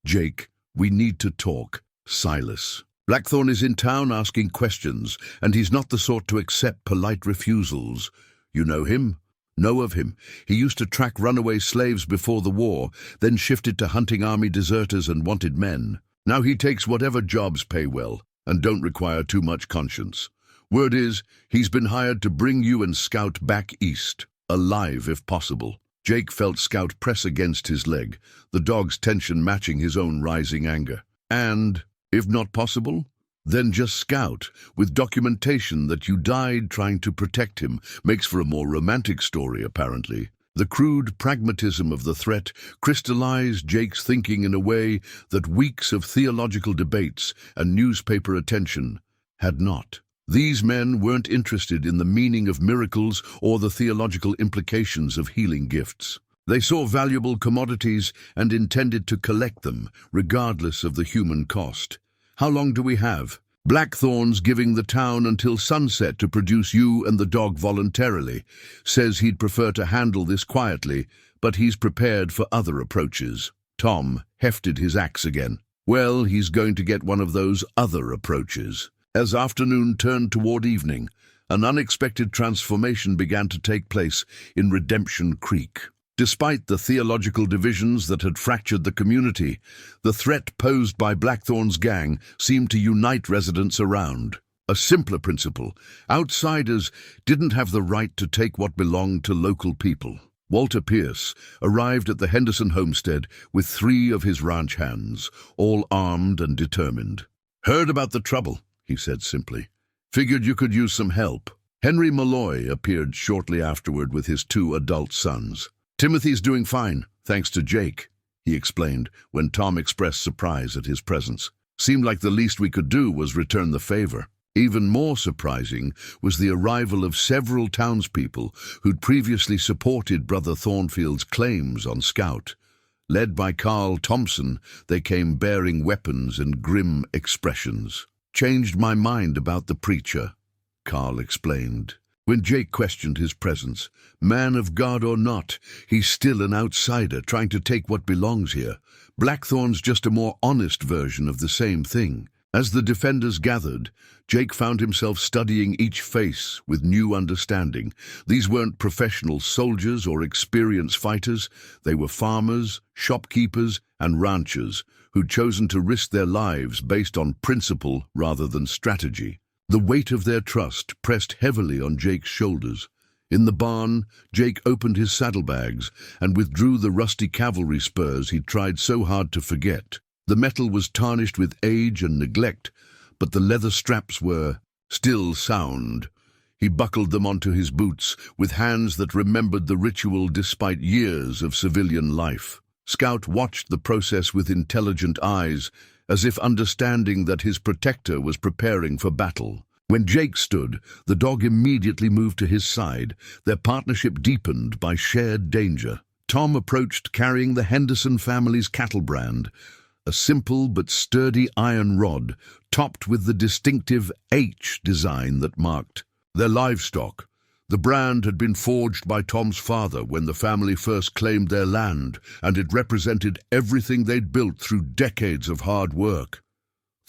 "Jake, we need to talk." Silas. "Blackthorn is in town asking questions, and he's not the sort to accept polite refusals. You know him?" "Know of him. He used to track runaway slaves before the war, then shifted to hunting army deserters and wanted men. Now he takes whatever jobs pay well and don't require too much conscience. Word is, he's been hired to bring you and Scout back east, alive if possible." Jake felt Scout press against his leg, the dog's tension matching his own rising anger. "And, if not possible, then just Scout, with documentation that you died trying to protect him. Makes for a more romantic story, apparently." The crude pragmatism of the threat crystallized Jake's thinking in a way that weeks of theological debates and newspaper attention had not. These men weren't interested in the meaning of miracles or the theological implications of healing gifts. They saw valuable commodities and intended to collect them, regardless of the human cost. "How long do we have?" "Blackthorn's giving the town until sunset to produce you and the dog voluntarily. Says he'd prefer to handle this quietly, but he's prepared for other approaches." Tom hefted his axe again. "Well, he's going to get one of those other approaches." As afternoon turned toward evening, an unexpected transformation began to take place in Redemption Creek. Despite the theological divisions that had fractured the community, the threat posed by Blackthorn's gang seemed to unite residents around. A simpler principle: outsiders didn't have the right to take what belonged to local people. Walter Pierce arrived at the Henderson homestead with 3 of his ranch hands, all armed and determined. "Heard about the trouble," he said simply. "Figured you could use some help." Henry Malloy appeared shortly afterward with his 2 adult sons. "Timothy's doing fine, thanks to Jake," he explained when Tom expressed surprise at his presence. "Seemed like the least we could do was return the favor." Even more surprising was the arrival of several townspeople who'd previously supported Brother Thornfield's claims on Scout. Led by Carl Thompson, they came bearing weapons and grim expressions. "Changed my mind about the preacher," Carl explained. When Jake questioned his presence, man of God or not, he's still an outsider trying to take what belongs here. Blackthorn's just a more honest version of the same thing. As the defenders gathered, Jake found himself studying each face with new understanding. These weren't professional soldiers or experienced fighters. They were farmers, shopkeepers, and ranchers who'd chosen to risk their lives based on principle rather than strategy. The weight of their trust pressed heavily on Jake's shoulders. In the barn, Jake opened his saddlebags and withdrew the rusty cavalry spurs he'd tried so hard to forget. The metal was tarnished with age and neglect, but the leather straps were still sound. He buckled them onto his boots with hands that remembered the ritual despite years of civilian life. Scout watched the process with intelligent eyes, as if understanding that his protector was preparing for battle. When Jake stood, the dog immediately moved to his side, their partnership deepened by shared danger. Tom approached carrying the Henderson family's cattle brand, a simple but sturdy iron rod topped with the distinctive H design that marked their livestock. The brand had been forged by Tom's father when the family first claimed their land, and it represented everything they'd built through decades of hard work.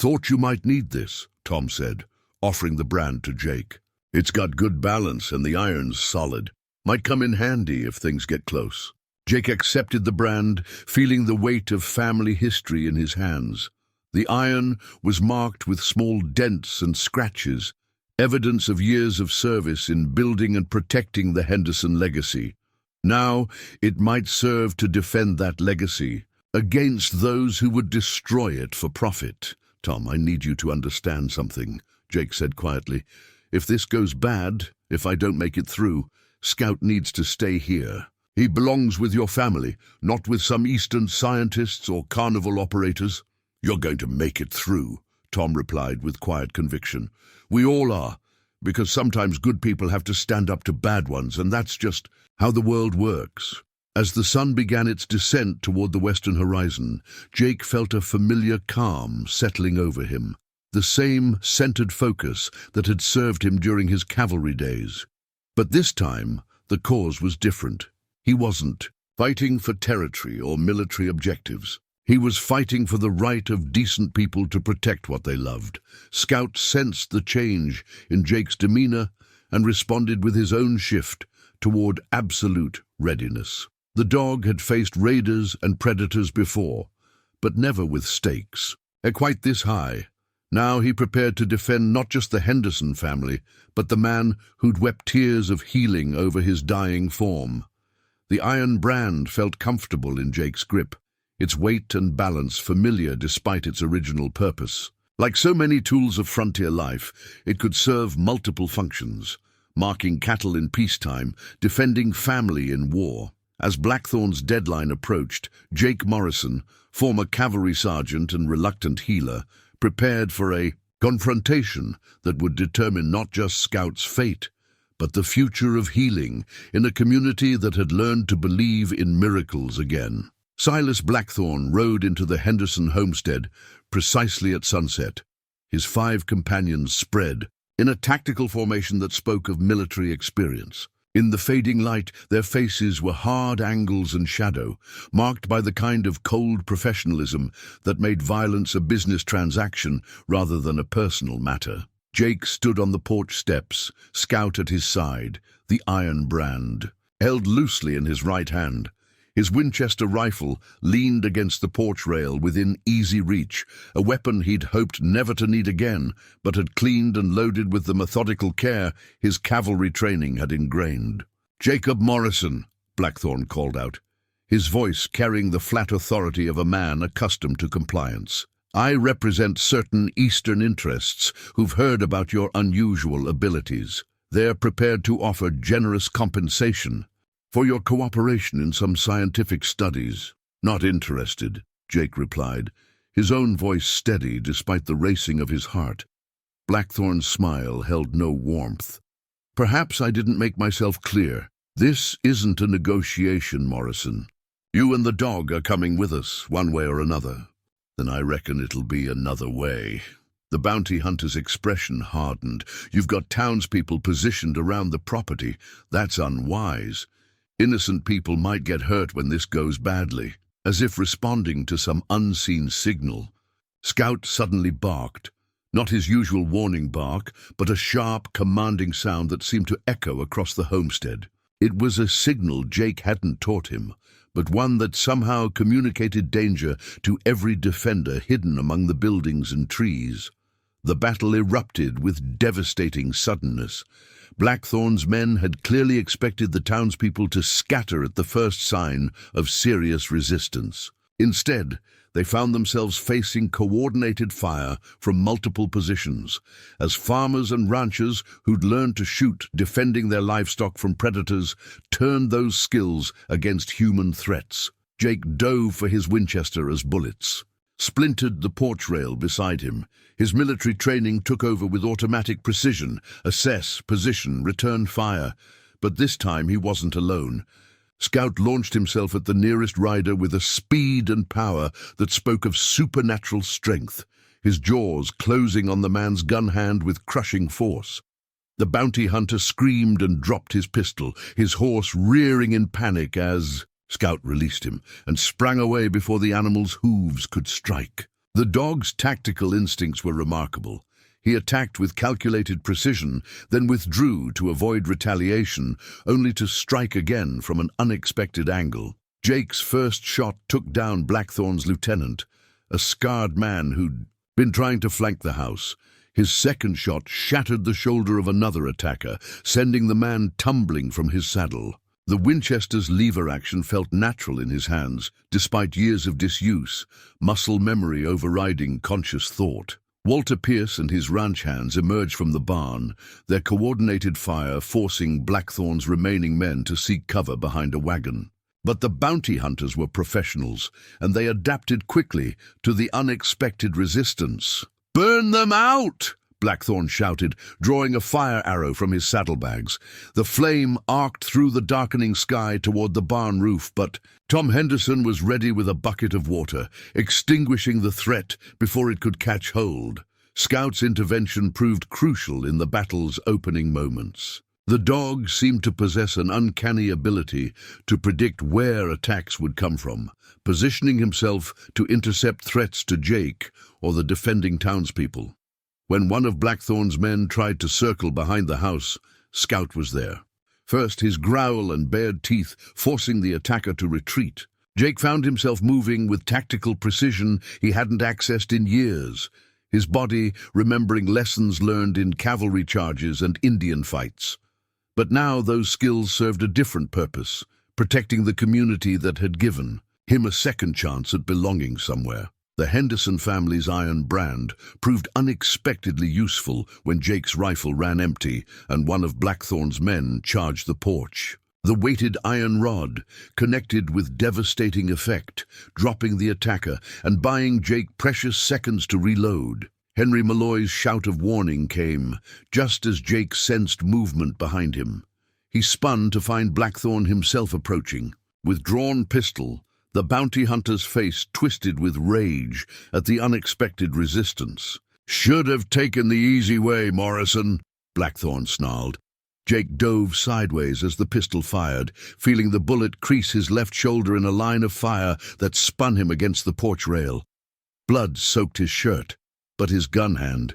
"Thought you might need this," Tom said, offering the brand to Jake. "It's got good balance and the iron's solid. Might come in handy if things get close." Jake accepted the brand, feeling the weight of family history in his hands. The iron was marked with small dents and scratches, evidence of years of service in building and protecting the Henderson legacy. Now it might serve to defend that legacy against those who would destroy it for profit. "Tom, I need you to understand something," Jake said quietly. "If this goes bad, if I don't make it through, Scout needs to stay here. He belongs with your family, not with some Eastern scientists or carnival operators." "You're going to make it through," Tom replied with quiet conviction. "We all are, because sometimes good people have to stand up to bad ones, and that's just how the world works." As the sun began its descent toward the western horizon, Jake felt a familiar calm settling over him, the same centered focus that had served him during his cavalry days. But this time, the cause was different. He wasn't fighting for territory or military objectives. He was fighting for the right of decent people to protect what they loved. Scout sensed the change in Jake's demeanor and responded with his own shift toward absolute readiness. The dog had faced raiders and predators before, but never with stakes quite this high. Now he prepared to defend not just the Henderson family, but the man who'd wept tears of healing over his dying form. The iron brand felt comfortable in Jake's grip, its weight and balance familiar despite its original purpose. Like so many tools of frontier life, it could serve multiple functions, marking cattle in peacetime, defending family in war. As Blackthorn's deadline approached, Jake Morrison, former cavalry sergeant and reluctant healer, prepared for a confrontation that would determine not just Scout's fate, but the future of healing in a community that had learned to believe in miracles again. Silas Blackthorn rode into the Henderson homestead precisely at sunset. His 5 companions spread in a tactical formation that spoke of military experience. In the fading light, their faces were hard angles and shadow, marked by the kind of cold professionalism that made violence a business transaction rather than a personal matter. Jake stood on the porch steps, Scout at his side, the iron brand held loosely in his right hand. His Winchester rifle leaned against the porch rail within easy reach, a weapon he'd hoped never to need again, but had cleaned and loaded with the methodical care his cavalry training had ingrained. "Jacob Morrison," Blackthorn called out, his voice carrying the flat authority of a man accustomed to compliance. "I represent certain Eastern interests who've heard about your unusual abilities. They're prepared to offer generous compensation for your cooperation in some scientific studies." "Not interested," Jake replied, his own voice steady despite the racing of his heart. Blackthorn's smile held no warmth. "Perhaps I didn't make myself clear. This isn't a negotiation, Morrison. You and the dog are coming with us, one way or another." "Then I reckon it'll be another way." The bounty hunter's expression hardened. "You've got townspeople positioned around the property. That's unwise. Innocent people might get hurt when this goes badly." As if responding to some unseen signal, Scout suddenly barked. Not his usual warning bark, but a sharp, commanding sound that seemed to echo across the homestead. It was a signal Jake hadn't taught him, but one that somehow communicated danger to every defender hidden among the buildings and trees. The battle erupted with devastating suddenness. Blackthorn's men had clearly expected the townspeople to scatter at the first sign of serious resistance. Instead, they found themselves facing coordinated fire from multiple positions, as farmers and ranchers who'd learned to shoot defending their livestock from predators turned those skills against human threats. Jake dove for his Winchester as bullets splintered the porch rail beside him. His military training took over with automatic precision: assess, position, return fire. But this time he wasn't alone. Scout launched himself at the nearest rider with a speed and power that spoke of supernatural strength, his jaws closing on the man's gun hand with crushing force. The bounty hunter screamed and dropped his pistol, his horse rearing in panic as Scout released him and sprang away before the animal's hooves could strike. The dog's tactical instincts were remarkable. He attacked with calculated precision, then withdrew to avoid retaliation, only to strike again from an unexpected angle. Jake's first shot took down Blackthorn's lieutenant, a scarred man who'd been trying to flank the house. His second shot shattered the shoulder of another attacker, sending the man tumbling from his saddle. The Winchester's lever action felt natural in his hands, despite years of disuse, muscle memory overriding conscious thought. Walter Pierce and his ranch hands emerged from the barn, their coordinated fire forcing Blackthorn's remaining men to seek cover behind a wagon. But the bounty hunters were professionals, and they adapted quickly to the unexpected resistance. "Burn them out!" Blackthorn shouted, drawing a fire arrow from his saddlebags. The flame arced through the darkening sky toward the barn roof, but Tom Henderson was ready with a bucket of water, extinguishing the threat before it could catch hold. Scout's intervention proved crucial in the battle's opening moments. The dog seemed to possess an uncanny ability to predict where attacks would come from, positioning himself to intercept threats to Jake or the defending townspeople. When one of Blackthorn's men tried to circle behind the house, Scout was there. First, his growl and bared teeth forcing the attacker to retreat. Jake found himself moving with tactical precision he hadn't accessed in years, his body remembering lessons learned in cavalry charges and Indian fights. But now those skills served a different purpose, protecting the community that had given him a second chance at belonging somewhere. The Henderson family's iron brand proved unexpectedly useful when Jake's rifle ran empty and one of Blackthorn's men charged the porch. The weighted iron rod connected with devastating effect, dropping the attacker and buying Jake precious seconds to reload. Henry Malloy's shout of warning came, just as Jake sensed movement behind him. He spun to find Blackthorn himself approaching. With drawn pistol, the bounty hunter's face twisted with rage at the unexpected resistance. "Should have taken the easy way, Morrison," Blackthorn snarled. Jake dove sideways as the pistol fired, feeling the bullet crease his left shoulder in a line of fire that spun him against the porch rail. Blood soaked his shirt, but his gun hand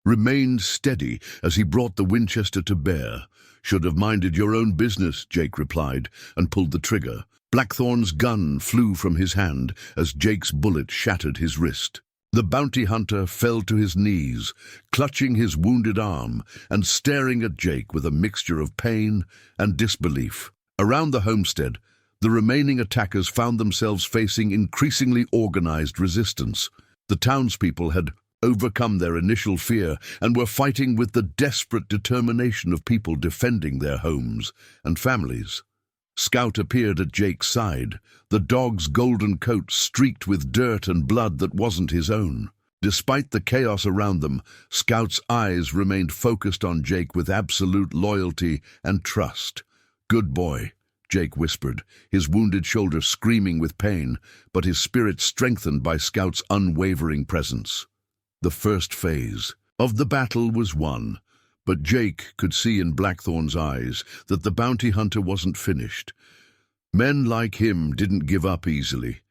remained steady as he brought the Winchester to bear. "Should have minded your own business," Jake replied, and pulled the trigger. Blackthorn's gun flew from his hand as Jake's bullet shattered his wrist. The bounty hunter fell to his knees, clutching his wounded arm and staring at Jake with a mixture of pain and disbelief. Around the homestead, the remaining attackers found themselves facing increasingly organized resistance. The townspeople had overcome their initial fear and were fighting with the desperate determination of people defending their homes and families. Scout appeared at Jake's side, the dog's golden coat streaked with dirt and blood that wasn't his own. Despite the chaos around them, Scout's eyes remained focused on Jake with absolute loyalty and trust. "Good boy," Jake whispered, his wounded shoulder screaming with pain, but his spirit strengthened by Scout's unwavering presence. The first phase of the battle was won. But Jake could see in Blackthorn's eyes that the bounty hunter wasn't finished. Men like him didn't give up easily,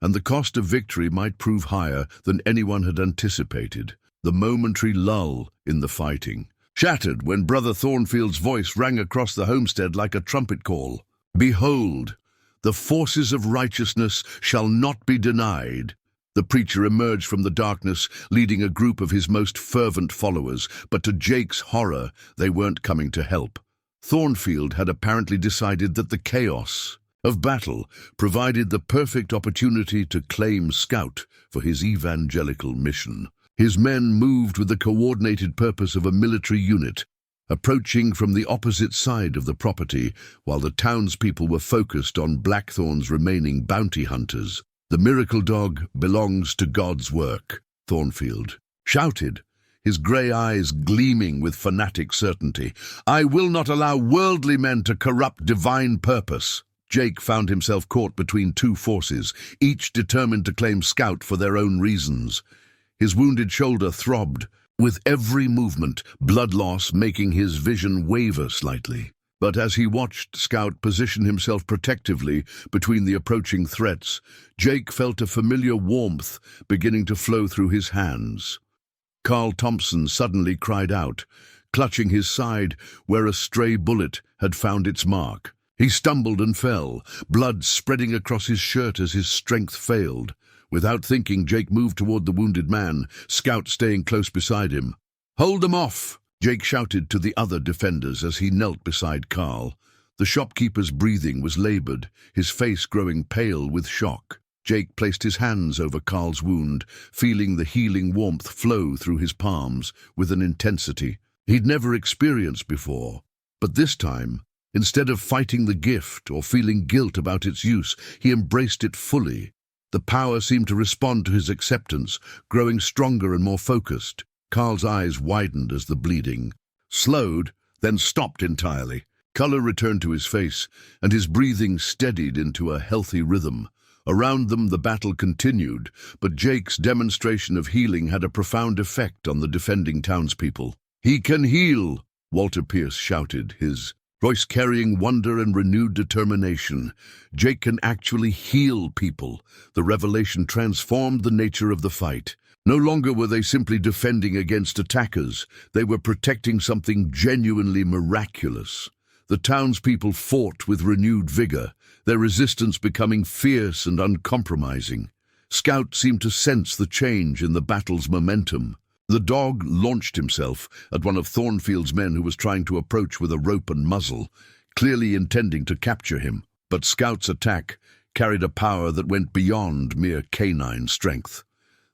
and the cost of victory might prove higher than anyone had anticipated. The momentary lull in the fighting shattered when Brother Thornfield's voice rang across the homestead like a trumpet call. "Behold, the forces of righteousness shall not be denied." The preacher emerged from the darkness, leading a group of his most fervent followers, but to Jake's horror, they weren't coming to help. Thornfield had apparently decided that the chaos of battle provided the perfect opportunity to claim Scout for his evangelical mission. His men moved with the coordinated purpose of a military unit, approaching from the opposite side of the property, while the townspeople were focused on Blackthorn's remaining bounty hunters. "The miracle dog belongs to God's work," Thornfield shouted, his grey eyes gleaming with fanatic certainty. "I will not allow worldly men to corrupt divine purpose." Jake found himself caught between two forces, each determined to claim Scout for their own reasons. His wounded shoulder throbbed with every movement, blood loss making his vision waver slightly. But as he watched Scout position himself protectively between the approaching threats, Jake felt a familiar warmth beginning to flow through his hands. Carl Thompson suddenly cried out, clutching his side where a stray bullet had found its mark. He stumbled and fell, blood spreading across his shirt as his strength failed. Without thinking, Jake moved toward the wounded man, Scout staying close beside him. "Hold them off!" Jake shouted to the other defenders as he knelt beside Carl. The shopkeeper's breathing was labored, his face growing pale with shock. Jake placed his hands over Carl's wound, feeling the healing warmth flow through his palms with an intensity he'd never experienced before. But this time, instead of fighting the gift or feeling guilt about its use, he embraced it fully. The power seemed to respond to his acceptance, growing stronger and more focused. Carl's eyes widened as the bleeding slowed, then stopped entirely. Color returned to his face, and his breathing steadied into a healthy rhythm. Around them, the battle continued, but Jake's demonstration of healing had a profound effect on the defending townspeople. "He can heal!" Walter Pierce shouted, his voice carrying wonder and renewed determination. Jake can actually heal people. The revelation transformed the nature of the fight. No longer were they simply defending against attackers. They were protecting something genuinely miraculous. The townspeople fought with renewed vigor, their resistance becoming fierce and uncompromising. Scout seemed to sense the change in the battle's momentum. The dog launched himself at one of Thornfield's men who was trying to approach with a rope and muzzle, clearly intending to capture him. But Scout's attack carried a power that went beyond mere canine strength.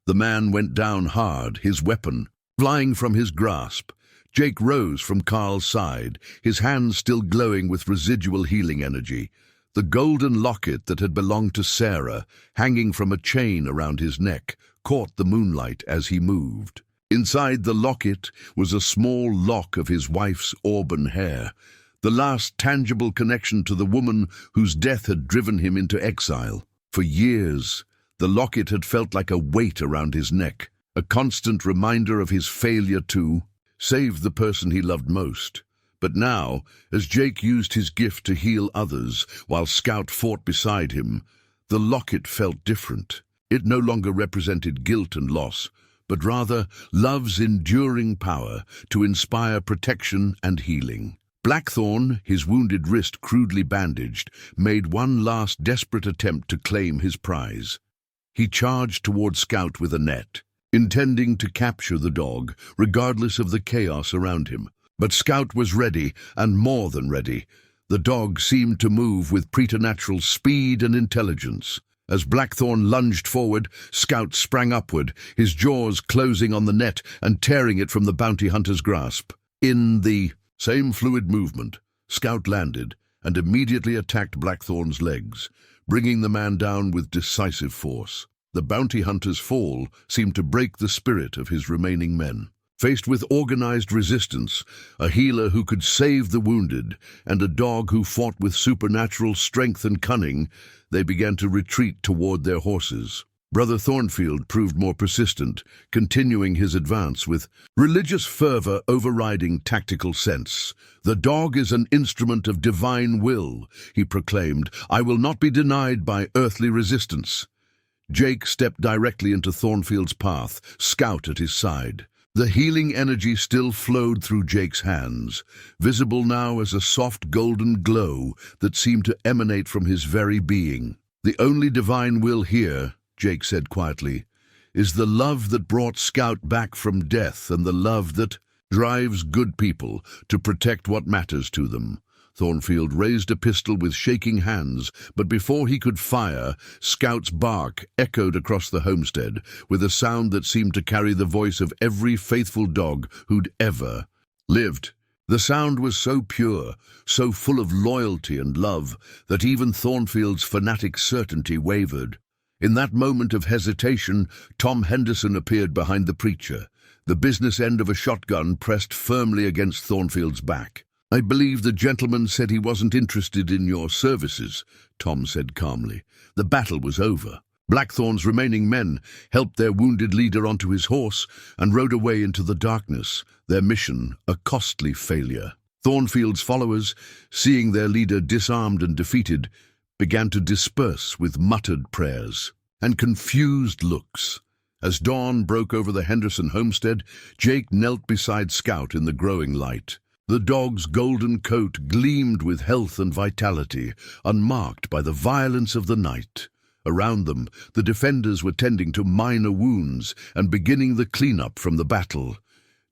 The man went down hard, his weapon flying from his grasp. Jake rose from Carl's side, his hands still glowing with residual healing energy. The golden locket that had belonged to Sarah, hanging from a chain around his neck, caught the moonlight as he moved. Inside the locket was a small lock of his wife's auburn hair, the last tangible connection to the woman whose death had driven him into exile. For years, the locket had felt like a weight around his neck, a constant reminder of his failure to save the person he loved most. But now, as Jake used his gift to heal others while Scout fought beside him, the locket felt different. It no longer represented guilt and loss, but rather love's enduring power to inspire protection and healing. Blackthorn, his wounded wrist crudely bandaged, made one last desperate attempt to claim his prize. He charged toward Scout with a net, intending to capture the dog, regardless of the chaos around him. But Scout was ready, and more than ready. The dog seemed to move with preternatural speed and intelligence. As Blackthorn lunged forward, Scout sprang upward, his jaws closing on the net and tearing it from the bounty hunter's grasp. In the same fluid movement, Scout landed and immediately attacked Blackthorn's legs, bringing the man down with decisive force. The bounty hunter's fall seemed to break the spirit of his remaining men. Faced with organized resistance, a healer who could save the wounded, and a dog who fought with supernatural strength and cunning, they began to retreat toward their horses. Brother Thornfield proved more persistent, continuing his advance with religious fervor overriding tactical sense. "The dog is an instrument of divine will," he proclaimed. "I will not be denied by earthly resistance." Jake stepped directly into Thornfield's path, Scout at his side. The healing energy still flowed through Jake's hands, visible now as a soft golden glow that seemed to emanate from his very being. "The only divine will here," Jake said quietly, "is the love that brought Scout back from death and the love that drives good people to protect what matters to them." Thornfield raised a pistol with shaking hands, but before he could fire, Scout's bark echoed across the homestead with a sound that seemed to carry the voice of every faithful dog who'd ever lived. The sound was so pure, so full of loyalty and love, that even Thornfield's fanatic certainty wavered. In that moment of hesitation, Tom Henderson appeared behind the preacher, the business end of a shotgun pressed firmly against Thornfield's back. "I believe the gentleman said he wasn't interested in your services," Tom said calmly. The battle was over. Blackthorn's remaining men helped their wounded leader onto his horse and rode away into the darkness, their mission a costly failure. Thornfield's followers, seeing their leader disarmed and defeated, began to disperse with muttered prayers and confused looks. As dawn broke over the Henderson homestead, Jake knelt beside Scout in the growing light. The dog's golden coat gleamed with health and vitality, unmarked by the violence of the night. Around them, the defenders were tending to minor wounds and beginning the cleanup from the battle.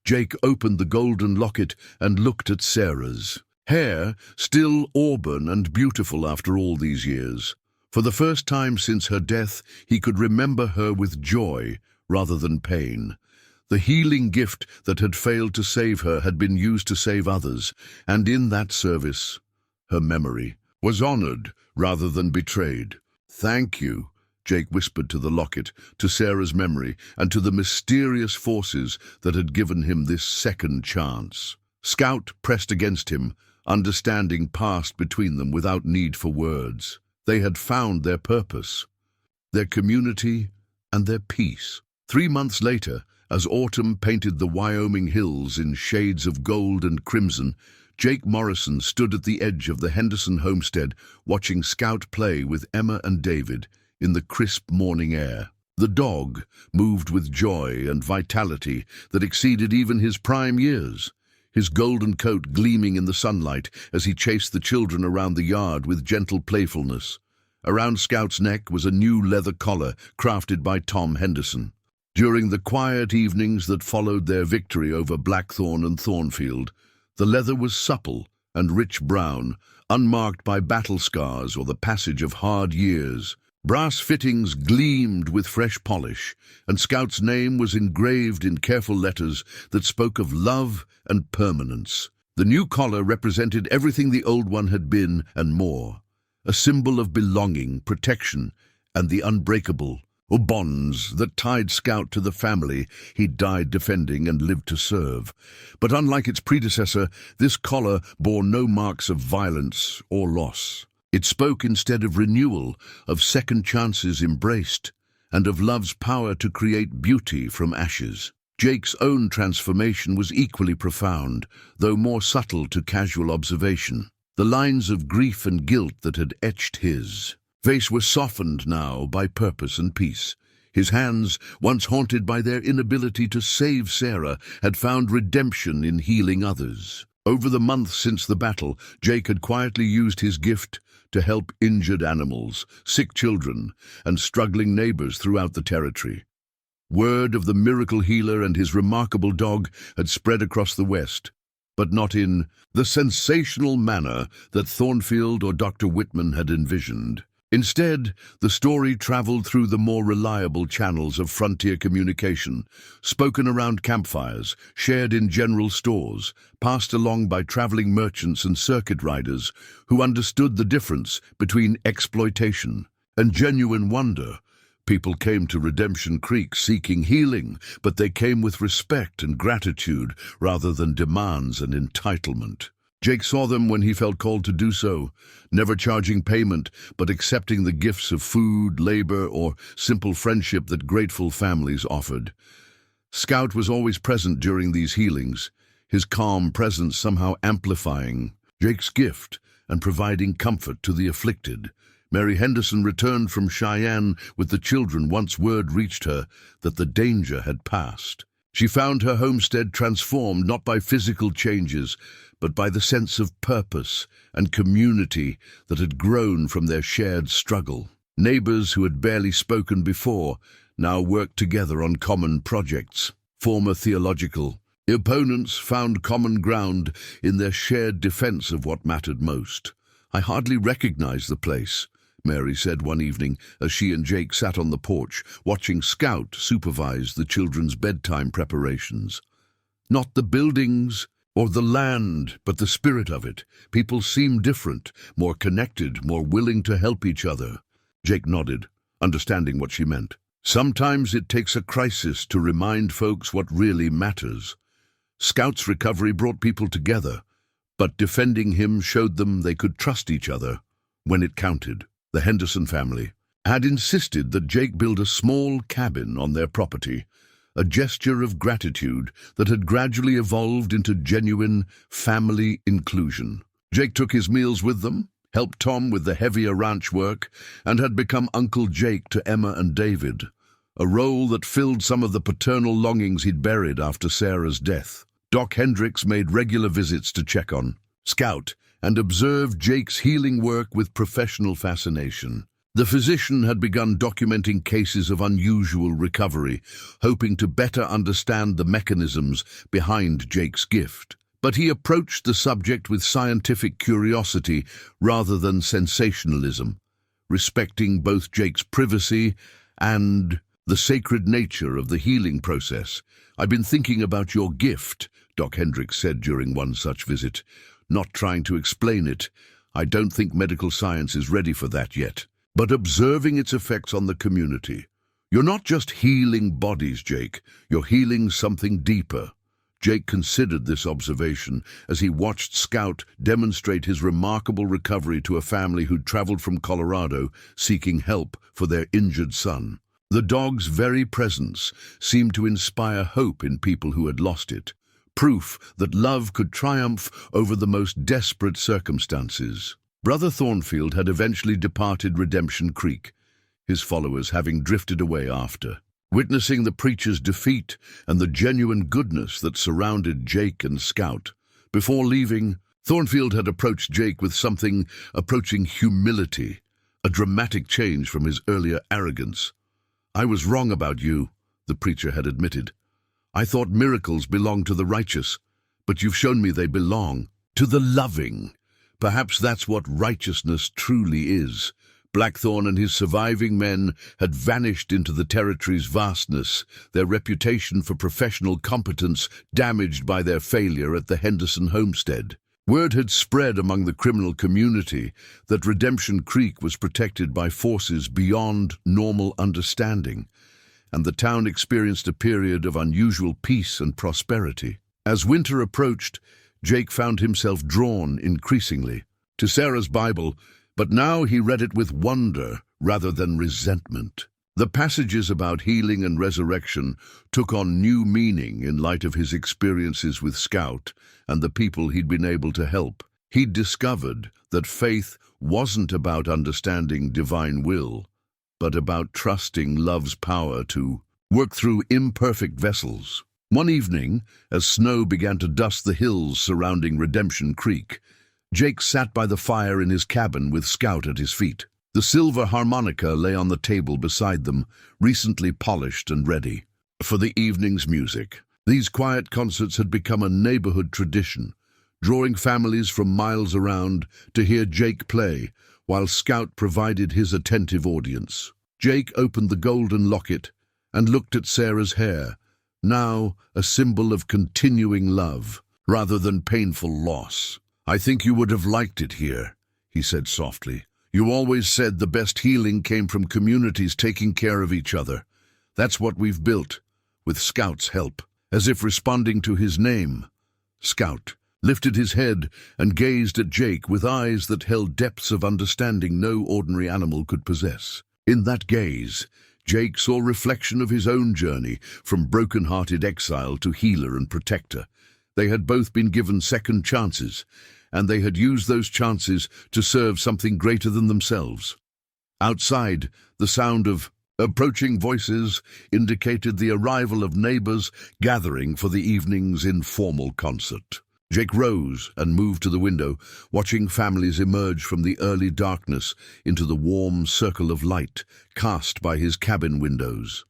Jake opened the golden locket and looked at Sarah's hair, still auburn and beautiful after all these years. For the first time since her death, he could remember her with joy rather than pain. The healing gift that had failed to save her had been used to save others, and in that service, her memory was honored rather than betrayed. "Thank you," Jake whispered to the locket, to Sarah's memory, and to the mysterious forces that had given him this second chance. Scout pressed against him, understanding passed between them without need for words. They had found their purpose, their community, and their peace. 3 months later, as autumn painted the Wyoming hills in shades of gold and crimson, Jake Morrison stood at the edge of the Henderson homestead, watching Scout play with Emma and David in the crisp morning air. The dog moved with joy and vitality that exceeded even his prime years, his golden coat gleaming in the sunlight as he chased the children around the yard with gentle playfulness. Around Scout's neck was a new leather collar crafted by Tom Henderson. During the quiet evenings that followed their victory over Blackthorn and Thornfield, the leather was supple and rich brown, unmarked by battle scars or the passage of hard years. Brass fittings gleamed with fresh polish, and Scout's name was engraved in careful letters that spoke of love and permanence. The new collar represented everything the old one had been and more, a symbol of belonging, protection, and the unbreakable bonds that tied Scout to the family he died defending and lived to serve. But unlike its predecessor, this collar bore no marks of violence or loss. It spoke instead of renewal, of second chances embraced, and of love's power to create beauty from ashes. Jake's own transformation was equally profound, though more subtle to casual observation. The lines of grief and guilt that had etched his face were softened now by purpose and peace. His hands, once haunted by their inability to save Sarah, had found redemption in healing others. Over the months since the battle, Jake had quietly used his gift to help injured animals, sick children, and struggling neighbors throughout the territory. Word of the miracle healer and his remarkable dog had spread across the West, but not in the sensational manner that Thornfield or Dr. Whitman had envisioned. Instead, the story traveled through the more reliable channels of frontier communication, spoken around campfires, shared in general stores, passed along by traveling merchants and circuit riders who understood the difference between exploitation and genuine wonder. People came to Redemption Creek seeking healing, but they came with respect and gratitude rather than demands and entitlement. Jake saw them when he felt called to do so, never charging payment, but accepting the gifts of food, labor, or simple friendship that grateful families offered. Scout was always present during these healings, his calm presence somehow amplifying Jake's gift and providing comfort to the afflicted. Mary Henderson returned from Cheyenne with the children once word reached her that the danger had passed. She found her homestead transformed not by physical changes, but by the sense of purpose and community that had grown from their shared struggle. Neighbors who had barely spoken before now worked together on common projects. Former theological opponents found common ground in their shared defense of what mattered most. "I hardly recognize the place," Mary said one evening as she and Jake sat on the porch, watching Scout supervise the children's bedtime preparations. "Not the buildings or the land, but the spirit of it. People seem different, more connected, more willing to help each other." Jake nodded, understanding what she meant. Sometimes it takes a crisis to remind folks what really matters. Scout's recovery brought people together, but defending him showed them they could trust each other when it counted. The Henderson family had insisted that Jake build a small cabin on their property, a gesture of gratitude that had gradually evolved into genuine family inclusion. Jake took his meals with them, helped Tom with the heavier ranch work, and had become Uncle Jake to Emma and David, a role that filled some of the paternal longings he'd buried after Sarah's death. Doc Hendricks made regular visits to check on Scout and observed Jake's healing work with professional fascination. The physician had begun documenting cases of unusual recovery, hoping to better understand the mechanisms behind Jake's gift. But he approached the subject with scientific curiosity rather than sensationalism, respecting both Jake's privacy and the sacred nature of the healing process. "I've been thinking about your gift," Doc Hendricks said during one such visit, "not trying to explain it. I don't think medical science is ready for that yet. but observing its effects on the community. You're not just healing bodies, Jake. You're healing something deeper. Jake considered this observation as he watched Scout demonstrate his remarkable recovery to a family who'd traveled from Colorado seeking help for their injured son. The dog's very presence seemed to inspire hope in people who had lost it, proof that love could triumph over the most desperate circumstances. Brother Thornfield had eventually departed Redemption Creek, his followers having drifted away after. Witnessing the preacher's defeat and the genuine goodness that surrounded Jake and Scout, before leaving, Thornfield had approached Jake with something approaching humility, a dramatic change from his earlier arrogance. "I was wrong about you," the preacher had admitted. "I thought miracles belonged to the righteous, but you've shown me they belong to the loving. Perhaps that's what righteousness truly is." Blackthorn and his surviving men had vanished into the territory's vastness, their reputation for professional competence damaged by their failure at the Henderson homestead. Word had spread among the criminal community that Redemption Creek was protected by forces beyond normal understanding, and the town experienced a period of unusual peace and prosperity. As winter approached, Jake found himself drawn increasingly to Sarah's Bible, but now he read it with wonder rather than resentment. The passages about healing and resurrection took on new meaning in light of his experiences with Scout and the people he'd been able to help. He'd discovered that faith wasn't about understanding divine will, but about trusting love's power to work through imperfect vessels. One evening, as snow began to dust the hills surrounding Redemption Creek, Jake sat by the fire in his cabin with Scout at his feet. The silver harmonica lay on the table beside them, recently polished and ready for the evening's music. These quiet concerts had become a neighborhood tradition, drawing families from miles around to hear Jake play, while Scout provided his attentive audience. Jake opened the golden locket and looked at Sarah's hair, now a symbol of continuing love rather than painful loss. "I think you would have liked it here," he said softly. "You always said the best healing came from communities taking care of each other. That's what we've built, with Scout's help." As if responding to his name, Scout lifted his head and gazed at Jake with eyes that held depths of understanding no ordinary animal could possess. In that gaze, Jake saw reflection of his own journey from broken-hearted exile to healer and protector. They had both been given second chances, and they had used those chances to serve something greater than themselves. Outside, the sound of approaching voices indicated the arrival of neighbors gathering for the evening's informal concert. Jake rose and moved to the window, watching families emerge from the early darkness into the warm circle of light cast by his cabin windows.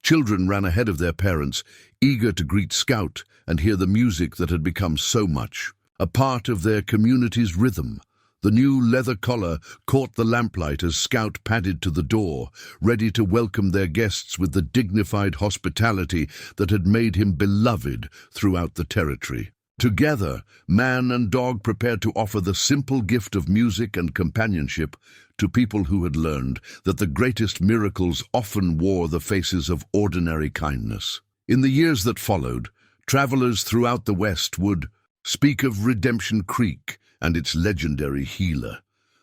Children ran ahead of their parents, eager to greet Scout and hear the music that had become so much a part of their community's rhythm. The new leather collar caught the lamplight as Scout padded to the door, ready to welcome their guests with the dignified hospitality that had made him beloved throughout the territory. Together, man and dog prepared to offer the simple gift of music and companionship to people who had learned that the greatest miracles often wore the faces of ordinary kindness. In the years that followed, travelers throughout the West would speak of Redemption Creek and its legendary healer,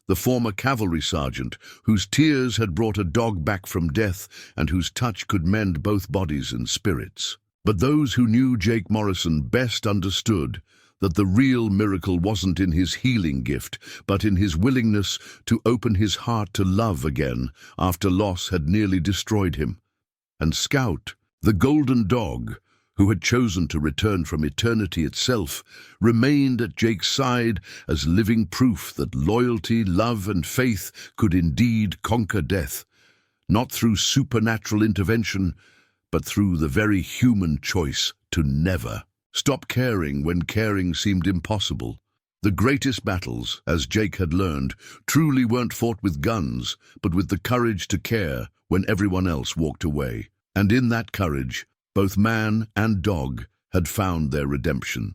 the former cavalry sergeant whose tears had brought a dog back from death and whose touch could mend both bodies and spirits. But those who knew Jake Morrison best understood that the real miracle wasn't in his healing gift, but in his willingness to open his heart to love again after loss had nearly destroyed him. And Scout, the golden dog, who had chosen to return from eternity itself, remained at Jake's side as living proof that loyalty, love, and faith could indeed conquer death, not through supernatural intervention, but through the very human choice to never stop caring when caring seemed impossible. The greatest battles, as Jake had learned, truly weren't fought with guns, but with the courage to care when everyone else walked away. And in that courage, both man and dog had found their redemption.